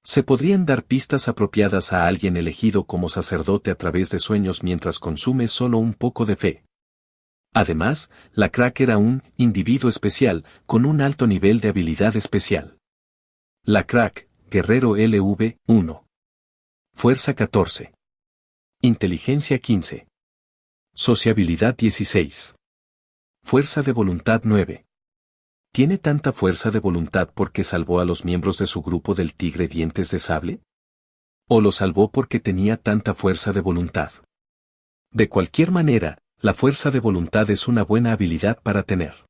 Se podrían dar pistas apropiadas a alguien elegido como sacerdote a través de sueños mientras consume solo un poco de fe. Además, la Crack era un individuo especial, con un alto nivel de habilidad especial. La Crack, Guerrero LV-1. Fuerza 14. Inteligencia 15. Sociabilidad 16. Fuerza de voluntad 9. ¿Tiene tanta fuerza de voluntad porque salvó a los miembros de su grupo del tigre dientes de sable? ¿O lo salvó porque tenía tanta fuerza de voluntad? De cualquier manera, la fuerza de voluntad es una buena habilidad para tener.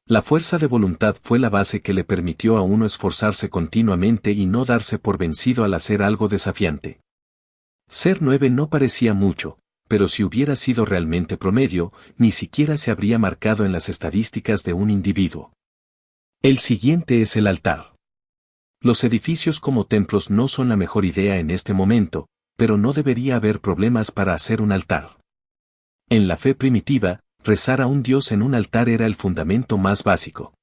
La fuerza de voluntad fue la base que le permitió a uno esforzarse continuamente y no darse por vencido al hacer algo desafiante. Ser 9 no parecía mucho, pero si hubiera sido realmente promedio, ni siquiera se habría marcado en las estadísticas de un individuo. El siguiente es el altar. Los edificios como templos no son la mejor idea en este momento, pero no debería haber problemas para hacer un altar. En la fe primitiva, rezar a un dios en un altar era el fundamento más básico.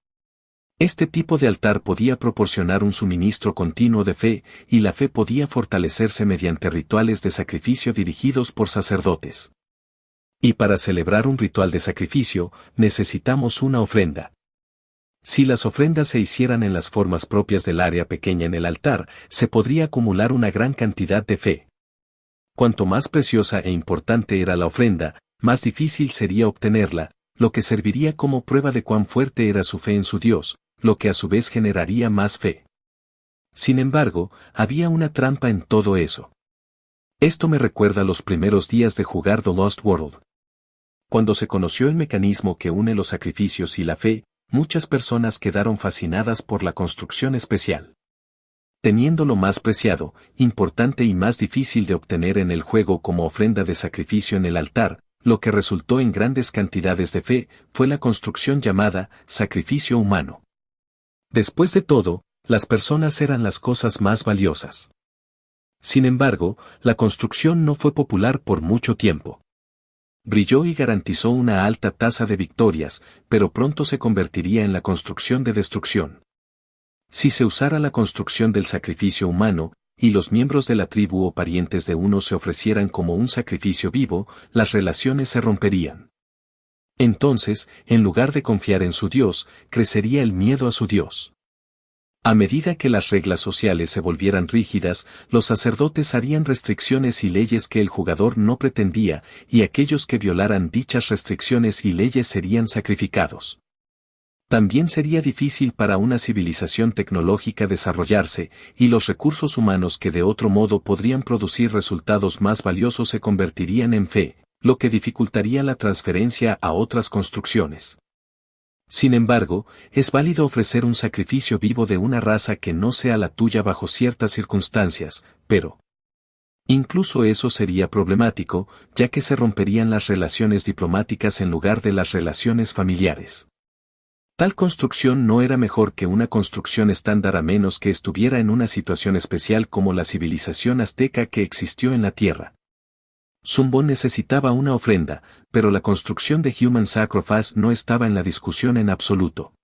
Este tipo de altar podía proporcionar un suministro continuo de fe, y la fe podía fortalecerse mediante rituales de sacrificio dirigidos por sacerdotes. Y para celebrar un ritual de sacrificio, necesitamos una ofrenda. Si las ofrendas se hicieran en las formas propias del área pequeña en el altar, se podría acumular una gran cantidad de fe. Cuanto más preciosa e importante era la ofrenda, más difícil sería obtenerla, lo que serviría como prueba de cuán fuerte era su fe en su Dios, lo que a su vez generaría más fe. Sin embargo, había una trampa en todo eso. Esto me recuerda los primeros días de jugar The Lost World. Cuando se conoció el mecanismo que une los sacrificios y la fe, muchas personas quedaron fascinadas por la construcción especial. Teniendo lo más preciado, importante y más difícil de obtener en el juego como ofrenda de sacrificio en el altar, lo que resultó en grandes cantidades de fe, fue la construcción llamada sacrificio humano. Después de todo, las personas eran las cosas más valiosas. Sin embargo, la construcción no fue popular por mucho tiempo. Brilló y garantizó una alta tasa de victorias, pero pronto se convertiría en la construcción de destrucción. Si se usara la construcción del sacrificio humano, y los miembros de la tribu o parientes de uno se ofrecieran como un sacrificio vivo, las relaciones se romperían. Entonces, en lugar de confiar en su Dios, crecería el miedo a su Dios. A medida que las reglas sociales se volvieran rígidas, los sacerdotes harían restricciones y leyes que el jugador no pretendía, y aquellos que violaran dichas restricciones y leyes serían sacrificados. También sería difícil para una civilización tecnológica desarrollarse, y los recursos humanos que de otro modo podrían producir resultados más valiosos se convertirían en fe, lo que dificultaría la transferencia a otras construcciones. Sin embargo, es válido ofrecer un sacrificio vivo de una raza que no sea la tuya bajo ciertas circunstancias, pero incluso eso sería problemático, ya que se romperían las relaciones diplomáticas en lugar de las relaciones familiares. Tal construcción no era mejor que una construcción estándar a menos que estuviera en una situación especial como la civilización azteca que existió en la Tierra. Zumbón necesitaba una ofrenda, pero la construcción de Human Sacrifice no estaba en la discusión en absoluto.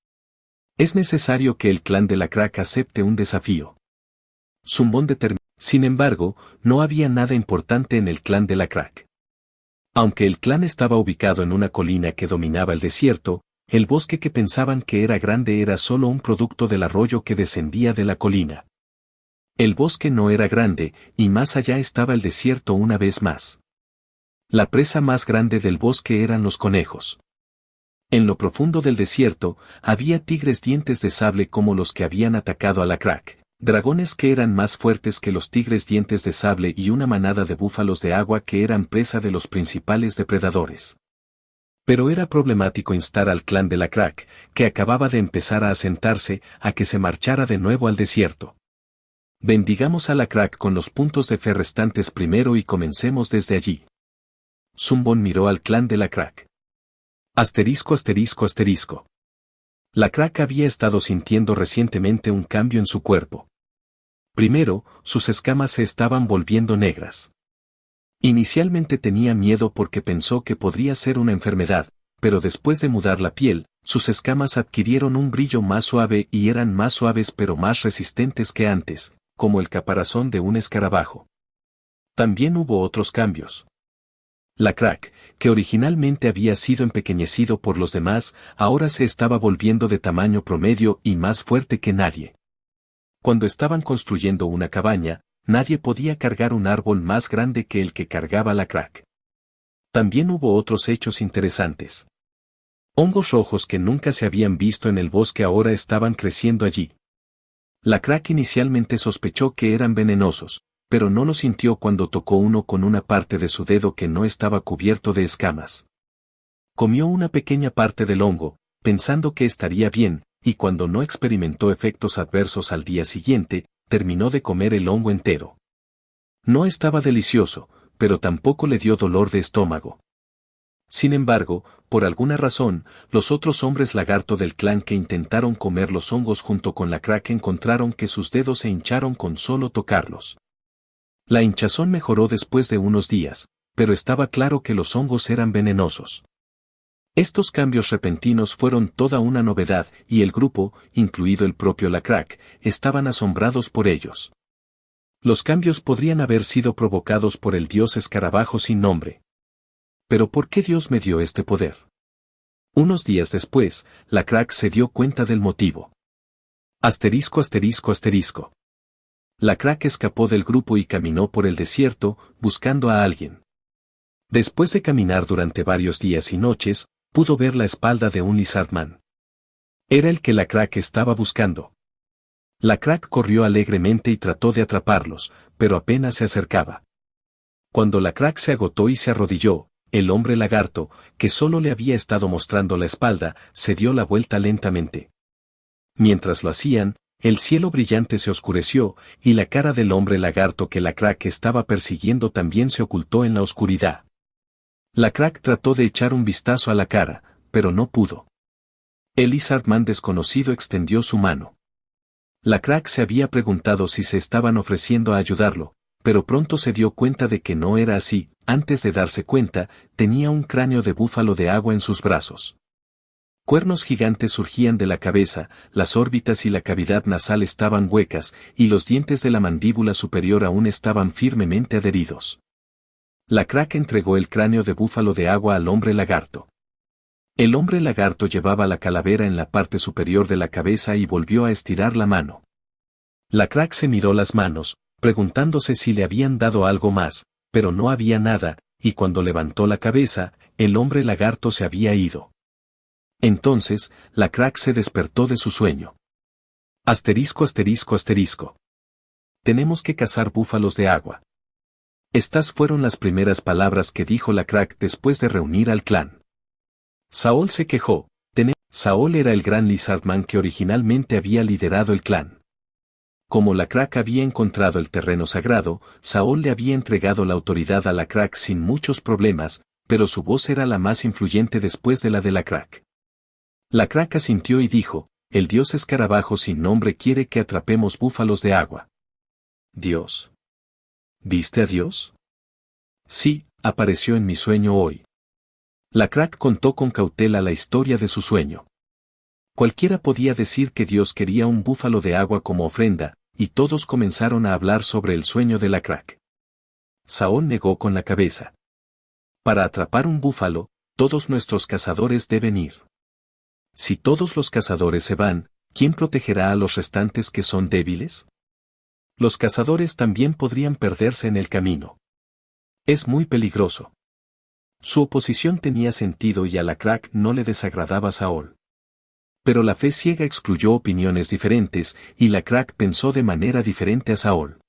Es necesario que el clan de la Crack acepte un desafío. Zumbón determinó. Sin embargo, no había nada importante en el clan de la Crack. Aunque el clan estaba ubicado en una colina que dominaba el desierto, el bosque que pensaban que era grande era solo un producto del arroyo que descendía de la colina. El bosque no era grande, y más allá estaba el desierto una vez más. La presa más grande del bosque eran los conejos. En lo profundo del desierto, había tigres dientes de sable como los que habían atacado a la Crack, dragones que eran más fuertes que los tigres dientes de sable y una manada de búfalos de agua que eran presa de los principales depredadores. Pero era problemático instar al clan de la Crack, que acababa de empezar a asentarse, a que se marchara de nuevo al desierto. Bendigamos a la Crack con los puntos de fe restantes primero y comencemos desde allí. Zumbón miró al clan de la Crack. Asterisco asterisco asterisco. La Crack había estado sintiendo recientemente un cambio en su cuerpo. Primero, sus escamas se estaban volviendo negras. Inicialmente tenía miedo porque pensó que podría ser una enfermedad, pero después de mudar la piel, sus escamas adquirieron un brillo más suave y eran más suaves pero más resistentes que antes, como el caparazón de un escarabajo. También hubo otros cambios. La Crack, que originalmente había sido empequeñecido por los demás, ahora se estaba volviendo de tamaño promedio y más fuerte que nadie. Cuando estaban construyendo una cabaña, nadie podía cargar un árbol más grande que el que cargaba la Crack. También hubo otros hechos interesantes. Hongos rojos que nunca se habían visto en el bosque ahora estaban creciendo allí. La Crack inicialmente sospechó que eran venenosos, pero no lo sintió cuando tocó uno con una parte de su dedo que no estaba cubierto de escamas. Comió una pequeña parte del hongo, pensando que estaría bien, y cuando no experimentó efectos adversos al día siguiente, terminó de comer el hongo entero. No estaba delicioso, pero tampoco le dio dolor de estómago. Sin embargo, por alguna razón, los otros hombres lagarto del clan que intentaron comer los hongos junto con la Crack encontraron que sus dedos se hincharon con solo tocarlos. La hinchazón mejoró después de unos días, pero estaba claro que los hongos eran venenosos. Estos cambios repentinos fueron toda una novedad, y el grupo, incluido el propio la Crack, estaban asombrados por ellos. Los cambios podrían haber sido provocados por el dios escarabajo sin nombre. ¿Pero por qué Dios me dio este poder? Unos días después, la Crack se dio cuenta del motivo. Asterisco asterisco asterisco. La Crack escapó del grupo y caminó por el desierto, buscando a alguien. Después de caminar durante varios días y noches, pudo ver la espalda de un lizardman. Era el que la Crack estaba buscando. La Crack corrió alegremente y trató de atraparlos, pero apenas se acercaba. Cuando la Crack se agotó y se arrodilló, el hombre lagarto, que solo le había estado mostrando la espalda, se dio la vuelta lentamente. Mientras lo hacían, el cielo brillante se oscureció, y la cara del hombre lagarto que la Crack estaba persiguiendo también se ocultó en la oscuridad. La Crack trató de echar un vistazo a la cara, pero no pudo. El lizardman desconocido extendió su mano. La Crack se había preguntado si se estaban ofreciendo a ayudarlo, pero pronto se dio cuenta de que no era así. Antes de darse cuenta, tenía un cráneo de búfalo de agua en sus brazos. Cuernos gigantes surgían de la cabeza, las órbitas y la cavidad nasal estaban huecas, y los dientes de la mandíbula superior aún estaban firmemente adheridos. La Crack entregó el cráneo de búfalo de agua al hombre lagarto. El hombre lagarto llevaba la calavera en la parte superior de la cabeza y volvió a estirar la mano. La Crack se miró las manos, preguntándose si le habían dado algo más, pero no había nada, y cuando levantó la cabeza, el hombre lagarto se había ido. Entonces, la crack se despertó de su sueño. Asterisco asterisco asterisco. Tenemos que cazar búfalos de agua. Estas fueron las primeras palabras que dijo la crack después de reunir al clan. Saul se quejó. Saul era el gran lizardman que originalmente había liderado el clan. Como la crack había encontrado el terreno sagrado, Saul le había entregado la autoridad a la crack sin muchos problemas, pero su voz era la más influyente después de la crack. La crack asintió y dijo, el dios escarabajo sin nombre quiere que atrapemos búfalos de agua. ¿Dios? ¿Viste a Dios? Sí, apareció en mi sueño hoy. La crack contó con cautela la historia de su sueño. Cualquiera podía decir que Dios quería un búfalo de agua como ofrenda, y todos comenzaron a hablar sobre el sueño de la crack. Saúl negó con la cabeza. Para atrapar un búfalo, todos nuestros cazadores deben ir. Si todos los cazadores se van, ¿quién protegerá a los restantes que son débiles? Los cazadores también podrían perderse en el camino. Es muy peligroso. Su oposición tenía sentido y a la crack no le desagradaba Saúl. Pero la fe ciega excluyó opiniones diferentes, y la crack pensó de manera diferente a Saúl.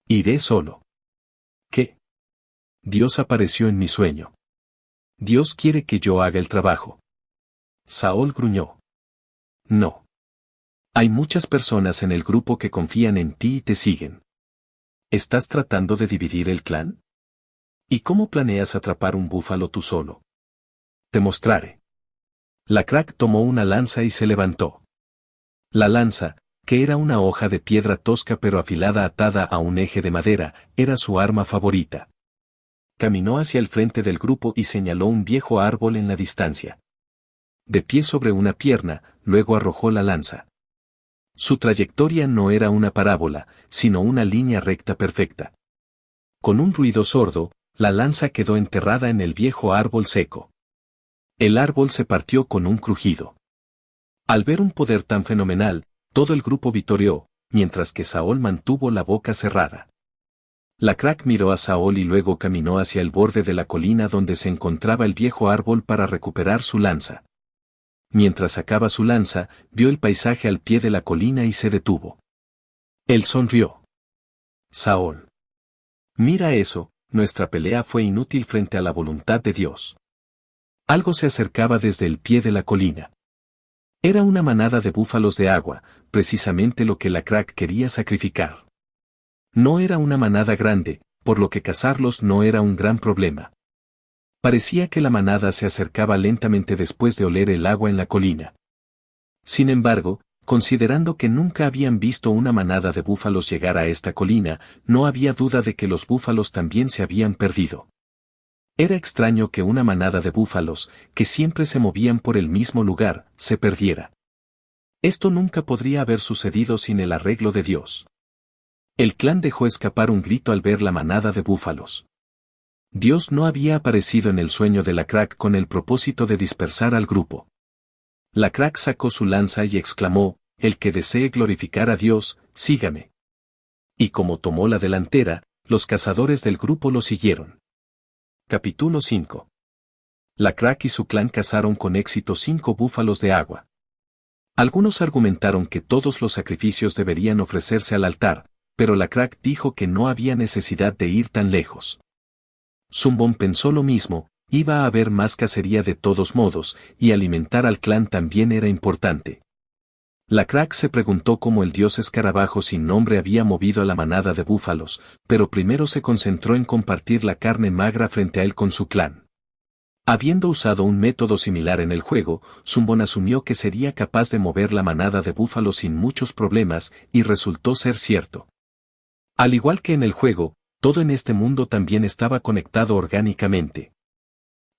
Iré solo. ¿Qué? Dios apareció en mi sueño. Dios quiere que yo haga el trabajo. Saúl gruñó. No. Hay muchas personas en el grupo que confían en ti y te siguen. ¿Estás tratando de dividir el clan? ¿Y cómo planeas atrapar un búfalo tú solo? Te mostraré. La crack tomó una lanza y se levantó. La lanza, que era una hoja de piedra tosca pero afilada atada a un eje de madera, era su arma favorita. Caminó hacia el frente del grupo y señaló un viejo árbol en la distancia. De pie sobre una pierna, luego arrojó la lanza. Su trayectoria no era una parábola, sino una línea recta perfecta. Con un ruido sordo, la lanza quedó enterrada en el viejo árbol seco. El árbol se partió con un crujido. Al ver un poder tan fenomenal, todo el grupo vitoreó, mientras que Saúl mantuvo la boca cerrada. La crack miró a Saúl y luego caminó hacia el borde de la colina donde se encontraba el viejo árbol para recuperar su lanza. Mientras sacaba su lanza, vio el paisaje al pie de la colina y se detuvo. Él sonrió. Saúl. Mira eso, nuestra pelea fue inútil frente a la voluntad de Dios. Algo se acercaba desde el pie de la colina. Era una manada de búfalos de agua, precisamente lo que la crack quería sacrificar. No era una manada grande, por lo que cazarlos no era un gran problema. Parecía que la manada se acercaba lentamente después de oler el agua en la colina. Sin embargo, considerando que nunca habían visto una manada de búfalos llegar a esta colina, no había duda de que los búfalos también se habían perdido. Era extraño que una manada de búfalos, que siempre se movían por el mismo lugar, se perdiera. Esto nunca podría haber sucedido sin el arreglo de Dios. El clan dejó escapar un grito al ver la manada de búfalos. Dios no había aparecido en el sueño de la crack con el propósito de dispersar al grupo. La crack sacó su lanza y exclamó, el que desee glorificar a Dios, sígame. Y como tomó la delantera, los cazadores del grupo lo siguieron. Capítulo 5. La crack y su clan cazaron con éxito 5 búfalos de agua. Algunos argumentaron que todos los sacrificios deberían ofrecerse al altar, pero la crack dijo que no había necesidad de ir tan lejos. Zumbón pensó lo mismo, iba a haber más cacería de todos modos, y alimentar al clan también era importante. La crack se preguntó cómo el dios escarabajo sin nombre había movido a la manada de búfalos, pero primero se concentró en compartir la carne magra frente a él con su clan. Habiendo usado un método similar en el juego, Zumbón asumió que sería capaz de mover la manada de búfalos sin muchos problemas, y resultó ser cierto. Al igual que en el juego, todo en este mundo también estaba conectado orgánicamente.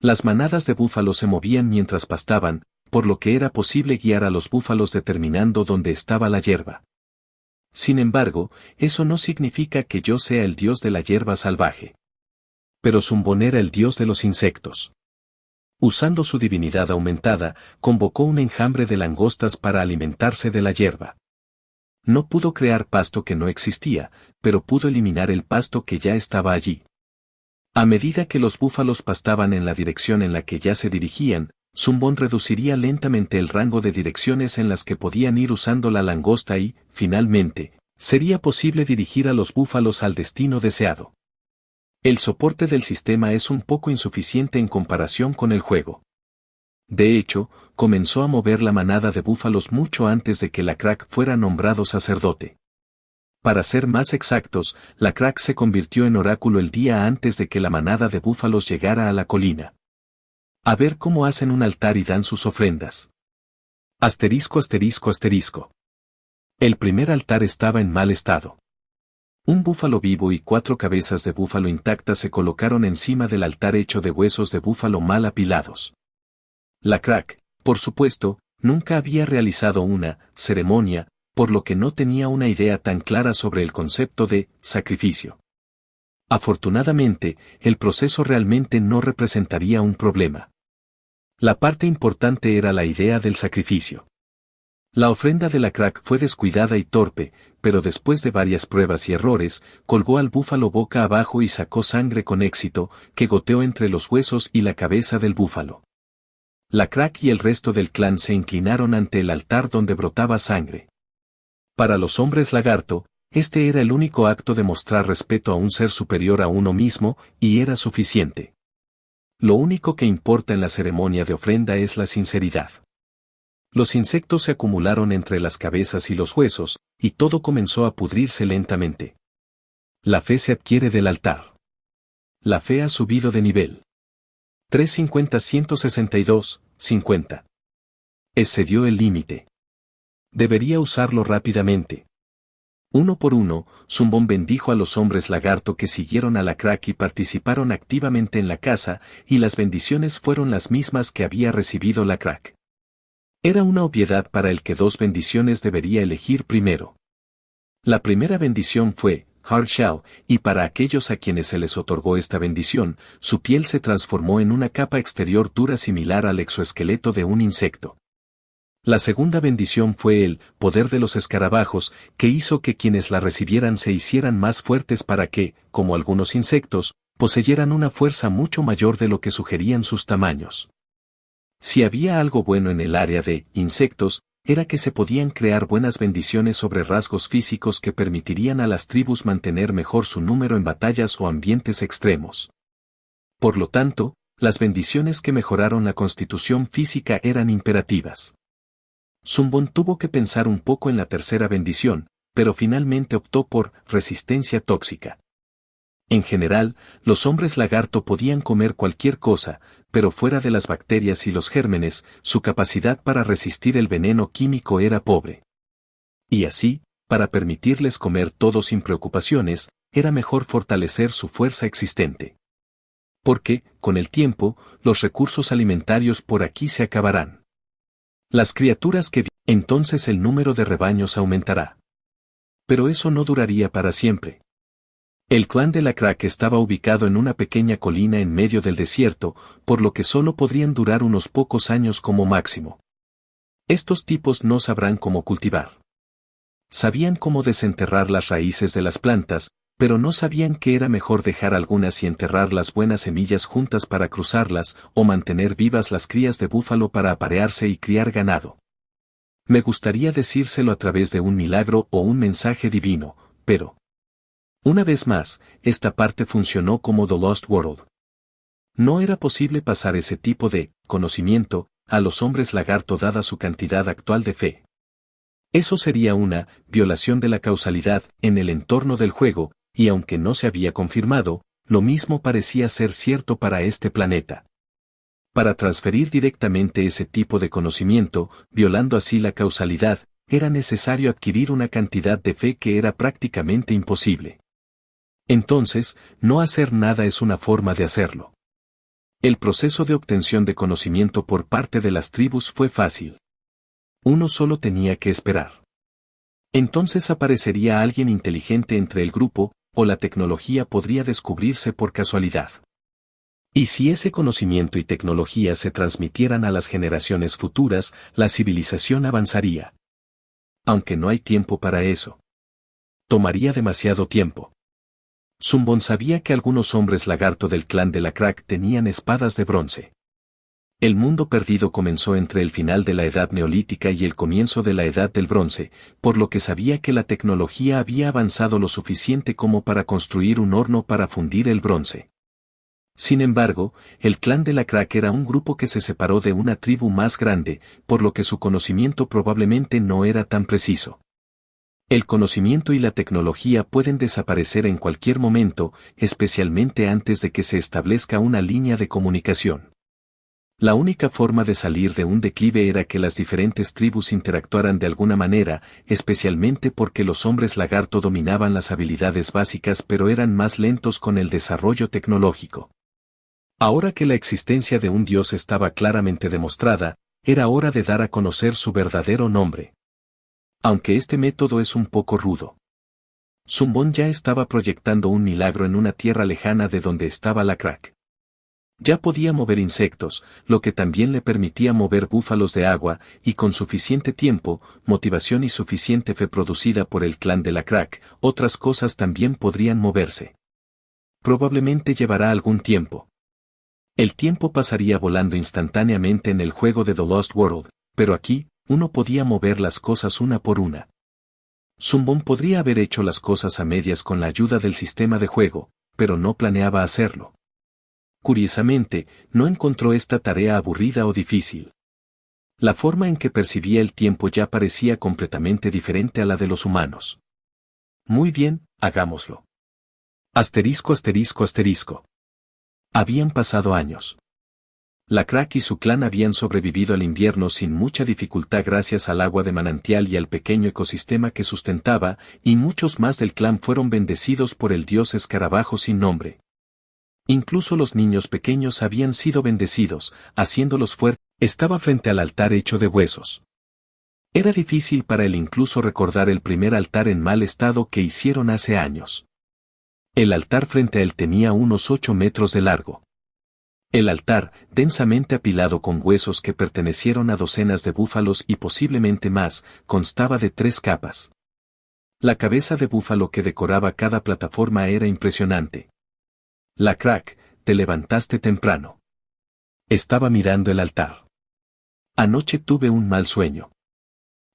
Las manadas de búfalos se movían mientras pastaban, por lo que era posible guiar a los búfalos determinando dónde estaba la hierba. Sin embargo, eso no significa que yo sea el dios de la hierba salvaje. Pero Zumbón era el dios de los insectos. Usando su divinidad aumentada, convocó un enjambre de langostas para alimentarse de la hierba. No pudo crear pasto que no existía, pero pudo eliminar el pasto que ya estaba allí. A medida que los búfalos pastaban en la dirección en la que ya se dirigían, Zumbón reduciría lentamente el rango de direcciones en las que podían ir usando la langosta y, finalmente, sería posible dirigir a los búfalos al destino deseado. El soporte del sistema es un poco insuficiente en comparación con el juego. De hecho, comenzó a mover la manada de búfalos mucho antes de que la Crack fuera nombrado sacerdote. Para ser más exactos, la Crack se convirtió en oráculo el día antes de que la manada de búfalos llegara a la colina. A ver cómo hacen un altar y dan sus ofrendas. Asterisco asterisco asterisco. El primer altar estaba en mal estado. Un búfalo vivo y 4 cabezas de búfalo intactas se colocaron encima del altar hecho de huesos de búfalo mal apilados. La Crack, por supuesto, nunca había realizado una ceremonia, por lo que no tenía una idea tan clara sobre el concepto de sacrificio. Afortunadamente, el proceso realmente no representaría un problema. La parte importante era la idea del sacrificio. La ofrenda de la Crack fue descuidada y torpe, pero después de varias pruebas y errores, colgó al búfalo boca abajo y sacó sangre con éxito, que goteó entre los huesos y la cabeza del búfalo. La Crack y el resto del clan se inclinaron ante el altar donde brotaba sangre. Para los hombres lagarto, este era el único acto de mostrar respeto a un ser superior a uno mismo, y era suficiente. Lo único que importa en la ceremonia de ofrenda es la sinceridad. Los insectos se acumularon entre las cabezas y los huesos, y todo comenzó a pudrirse lentamente. La fe se adquiere del altar. La fe ha subido de nivel. 350-162, 50. Excedió el límite. Debería usarlo rápidamente. Uno por uno, Zumbón bendijo a los hombres lagarto que siguieron a la Crack y participaron activamente en la caza, y las bendiciones fueron las mismas que había recibido la Crack. Era una obviedad para el que 2 bendiciones debería elegir primero. La primera bendición fue Hard Shell, y para aquellos a quienes se les otorgó esta bendición, su piel se transformó en una capa exterior dura similar al exoesqueleto de un insecto. La segunda bendición fue el poder de los escarabajos, que hizo que quienes la recibieran se hicieran más fuertes para que, como algunos insectos, poseyeran una fuerza mucho mayor de lo que sugerían sus tamaños. Si había algo bueno en el área de insectos, era que se podían crear buenas bendiciones sobre rasgos físicos que permitirían a las tribus mantener mejor su número en batallas o ambientes extremos. Por lo tanto, las bendiciones que mejoraron la constitución física eran imperativas. Zumbón tuvo que pensar un poco en la tercera bendición, pero finalmente optó por resistencia tóxica. En general, los hombres lagarto podían comer cualquier cosa, pero fuera de las bacterias y los gérmenes, su capacidad para resistir el veneno químico era pobre. Y así, para permitirles comer todo sin preocupaciones, era mejor fortalecer su fuerza existente. Porque, con el tiempo, los recursos alimentarios por aquí se acabarán. Las criaturas que entonces el número de rebaños aumentará. Pero eso no duraría para siempre. El clan de la Crack estaba ubicado en una pequeña colina en medio del desierto, por lo que solo podrían durar unos pocos años como máximo. Estos tipos no sabrán cómo cultivar. Sabían cómo desenterrar las raíces de las plantas, pero no sabían que era mejor dejar algunas y enterrar las buenas semillas juntas para cruzarlas, o mantener vivas las crías de búfalo para aparearse y criar ganado. Me gustaría decírselo a través de un milagro o un mensaje divino, pero... Una vez más, esta parte funcionó como The Lost World. No era posible pasar ese tipo de conocimiento a los hombres lagarto dada su cantidad actual de fe. Eso sería una violación de la causalidad en el entorno del juego, y aunque no se había confirmado, lo mismo parecía ser cierto para este planeta. Para transferir directamente ese tipo de conocimiento, violando así la causalidad, era necesario adquirir una cantidad de fe que era prácticamente imposible. Entonces, no hacer nada es una forma de hacerlo. El proceso de obtención de conocimiento por parte de las tribus fue fácil. Uno solo tenía que esperar. Entonces aparecería alguien inteligente entre el grupo, o la tecnología podría descubrirse por casualidad. Y si ese conocimiento y tecnología se transmitieran a las generaciones futuras, la civilización avanzaría. Aunque no hay tiempo para eso. Tomaría demasiado tiempo. Zumbón sabía que algunos hombres lagarto del clan de la Crack tenían espadas de bronce. El mundo perdido comenzó entre el final de la Edad Neolítica y el comienzo de la Edad del Bronce, por lo que sabía que la tecnología había avanzado lo suficiente como para construir un horno para fundir el bronce. Sin embargo, el clan de la Crack era un grupo que se separó de una tribu más grande, por lo que su conocimiento probablemente no era tan preciso. El conocimiento y la tecnología pueden desaparecer en cualquier momento, especialmente antes de que se establezca una línea de comunicación. La única forma de salir de un declive era que las diferentes tribus interactuaran de alguna manera, especialmente porque los hombres lagarto dominaban las habilidades básicas pero eran más lentos con el desarrollo tecnológico. Ahora que la existencia de un dios estaba claramente demostrada, era hora de dar a conocer su verdadero nombre. Aunque este método es un poco rudo. Zumbón ya estaba proyectando un milagro en una tierra lejana de donde estaba la Crack. Ya podía mover insectos, lo que también le permitía mover búfalos de agua, y con suficiente tiempo, motivación y suficiente fe producida por el clan de la Crack, otras cosas también podrían moverse. Probablemente llevará algún tiempo. El tiempo pasaría volando instantáneamente en el juego de The Lost World, pero aquí, uno podía mover las cosas una por una. Zumbón podría haber hecho las cosas a medias con la ayuda del sistema de juego, pero no planeaba hacerlo. Curiosamente, no encontró esta tarea aburrida o difícil. La forma en que percibía el tiempo ya parecía completamente diferente a la de los humanos. Muy bien, hagámoslo. Asterisco asterisco asterisco. Habían pasado años. La Crack y su clan habían sobrevivido al invierno sin mucha dificultad gracias al agua de manantial y al pequeño ecosistema que sustentaba, y muchos más del clan fueron bendecidos por el dios escarabajo sin nombre. Incluso los niños pequeños habían sido bendecidos, haciéndolos fuertes. Estaba frente al altar hecho de huesos. Era difícil para él incluso recordar el primer altar en mal estado que hicieron hace años. El altar frente a él tenía unos 8 metros de largo. El altar, densamente apilado con huesos que pertenecieron a docenas de búfalos y posiblemente más, constaba de 3 capas. La cabeza de búfalo que decoraba cada plataforma era impresionante. La Crack, te levantaste temprano. Estaba mirando el altar. Anoche tuve un mal sueño.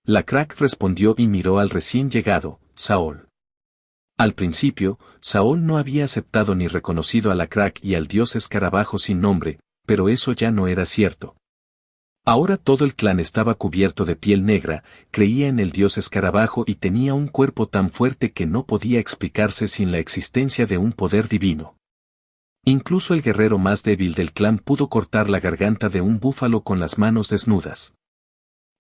La Crack respondió y miró al recién llegado, Saul. Al principio, Saul no había aceptado ni reconocido a la Crack y al dios escarabajo sin nombre, pero eso ya no era cierto. Ahora todo el clan estaba cubierto de piel negra, creía en el dios escarabajo y tenía un cuerpo tan fuerte que no podía explicarse sin la existencia de un poder divino. Incluso el guerrero más débil del clan pudo cortar la garganta de un búfalo con las manos desnudas.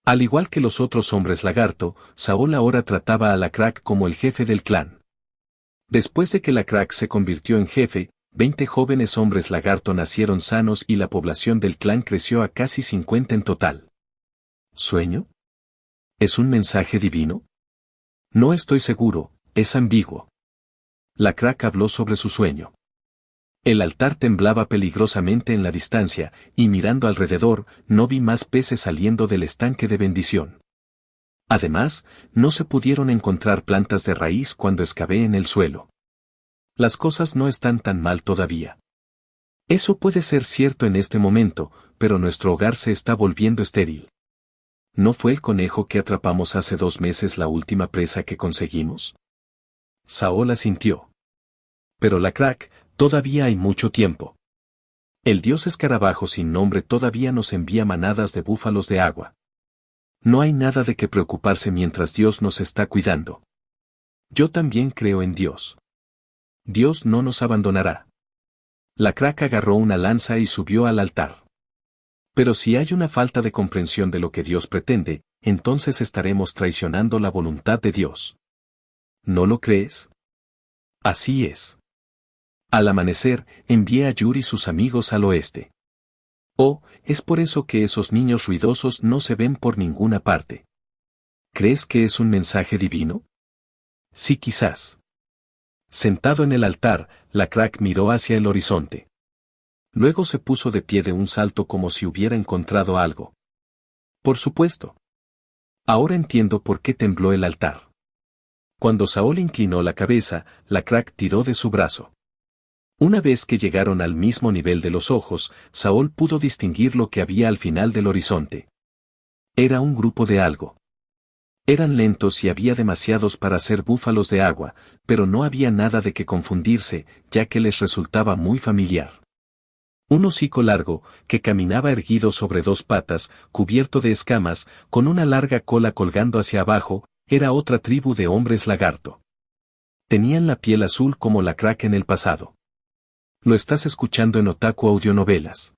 Al igual que los otros hombres lagarto, Saul ahora trataba a la Crack como el jefe del clan. Después de que la Crack se convirtió en jefe, 20 jóvenes hombres lagarto nacieron sanos y la población del clan creció a casi 50 en total. ¿Sueño? ¿Es un mensaje divino? No estoy seguro, es ambiguo. La Crack habló sobre su sueño. El altar temblaba peligrosamente en la distancia, y mirando alrededor, no vi más peces saliendo del estanque de bendición. Además, no se pudieron encontrar plantas de raíz cuando excavé en el suelo. Las cosas no están tan mal todavía. Eso puede ser cierto en este momento, pero nuestro hogar se está volviendo estéril. ¿No fue el conejo que atrapamos hace 2 meses la última presa que conseguimos? Saul asintió. Pero la Crack, todavía hay mucho tiempo. El dios escarabajo sin nombre todavía nos envía manadas de búfalos de agua. No hay nada de qué preocuparse mientras Dios nos está cuidando. Yo también creo en Dios. Dios no nos abandonará. La Crack agarró una lanza y subió al altar. Pero si hay una falta de comprensión de lo que Dios pretende, entonces estaremos traicionando la voluntad de Dios. ¿No lo crees? Así es. Al amanecer, envié a Yuri y sus amigos al oeste. Oh, es por eso que esos niños ruidosos no se ven por ninguna parte. ¿Crees que es un mensaje divino? Sí, quizás. Sentado en el altar, la Crack miró hacia el horizonte. Luego se puso de pie de un salto como si hubiera encontrado algo. Por supuesto. Ahora entiendo por qué tembló el altar. Cuando Saul inclinó la cabeza, la Crack tiró de su brazo. Una vez que llegaron al mismo nivel de los ojos, Saul pudo distinguir lo que había al final del horizonte. Era un grupo de algo. Eran lentos y había demasiados para ser búfalos de agua, pero no había nada de que confundirse, ya que les resultaba muy familiar. Un hocico largo, que caminaba erguido sobre dos patas, cubierto de escamas, con una larga cola colgando hacia abajo, era otra tribu de hombres lagarto. Tenían la piel azul como la crack en el pasado. Lo estás escuchando en Otaku Audionovelas.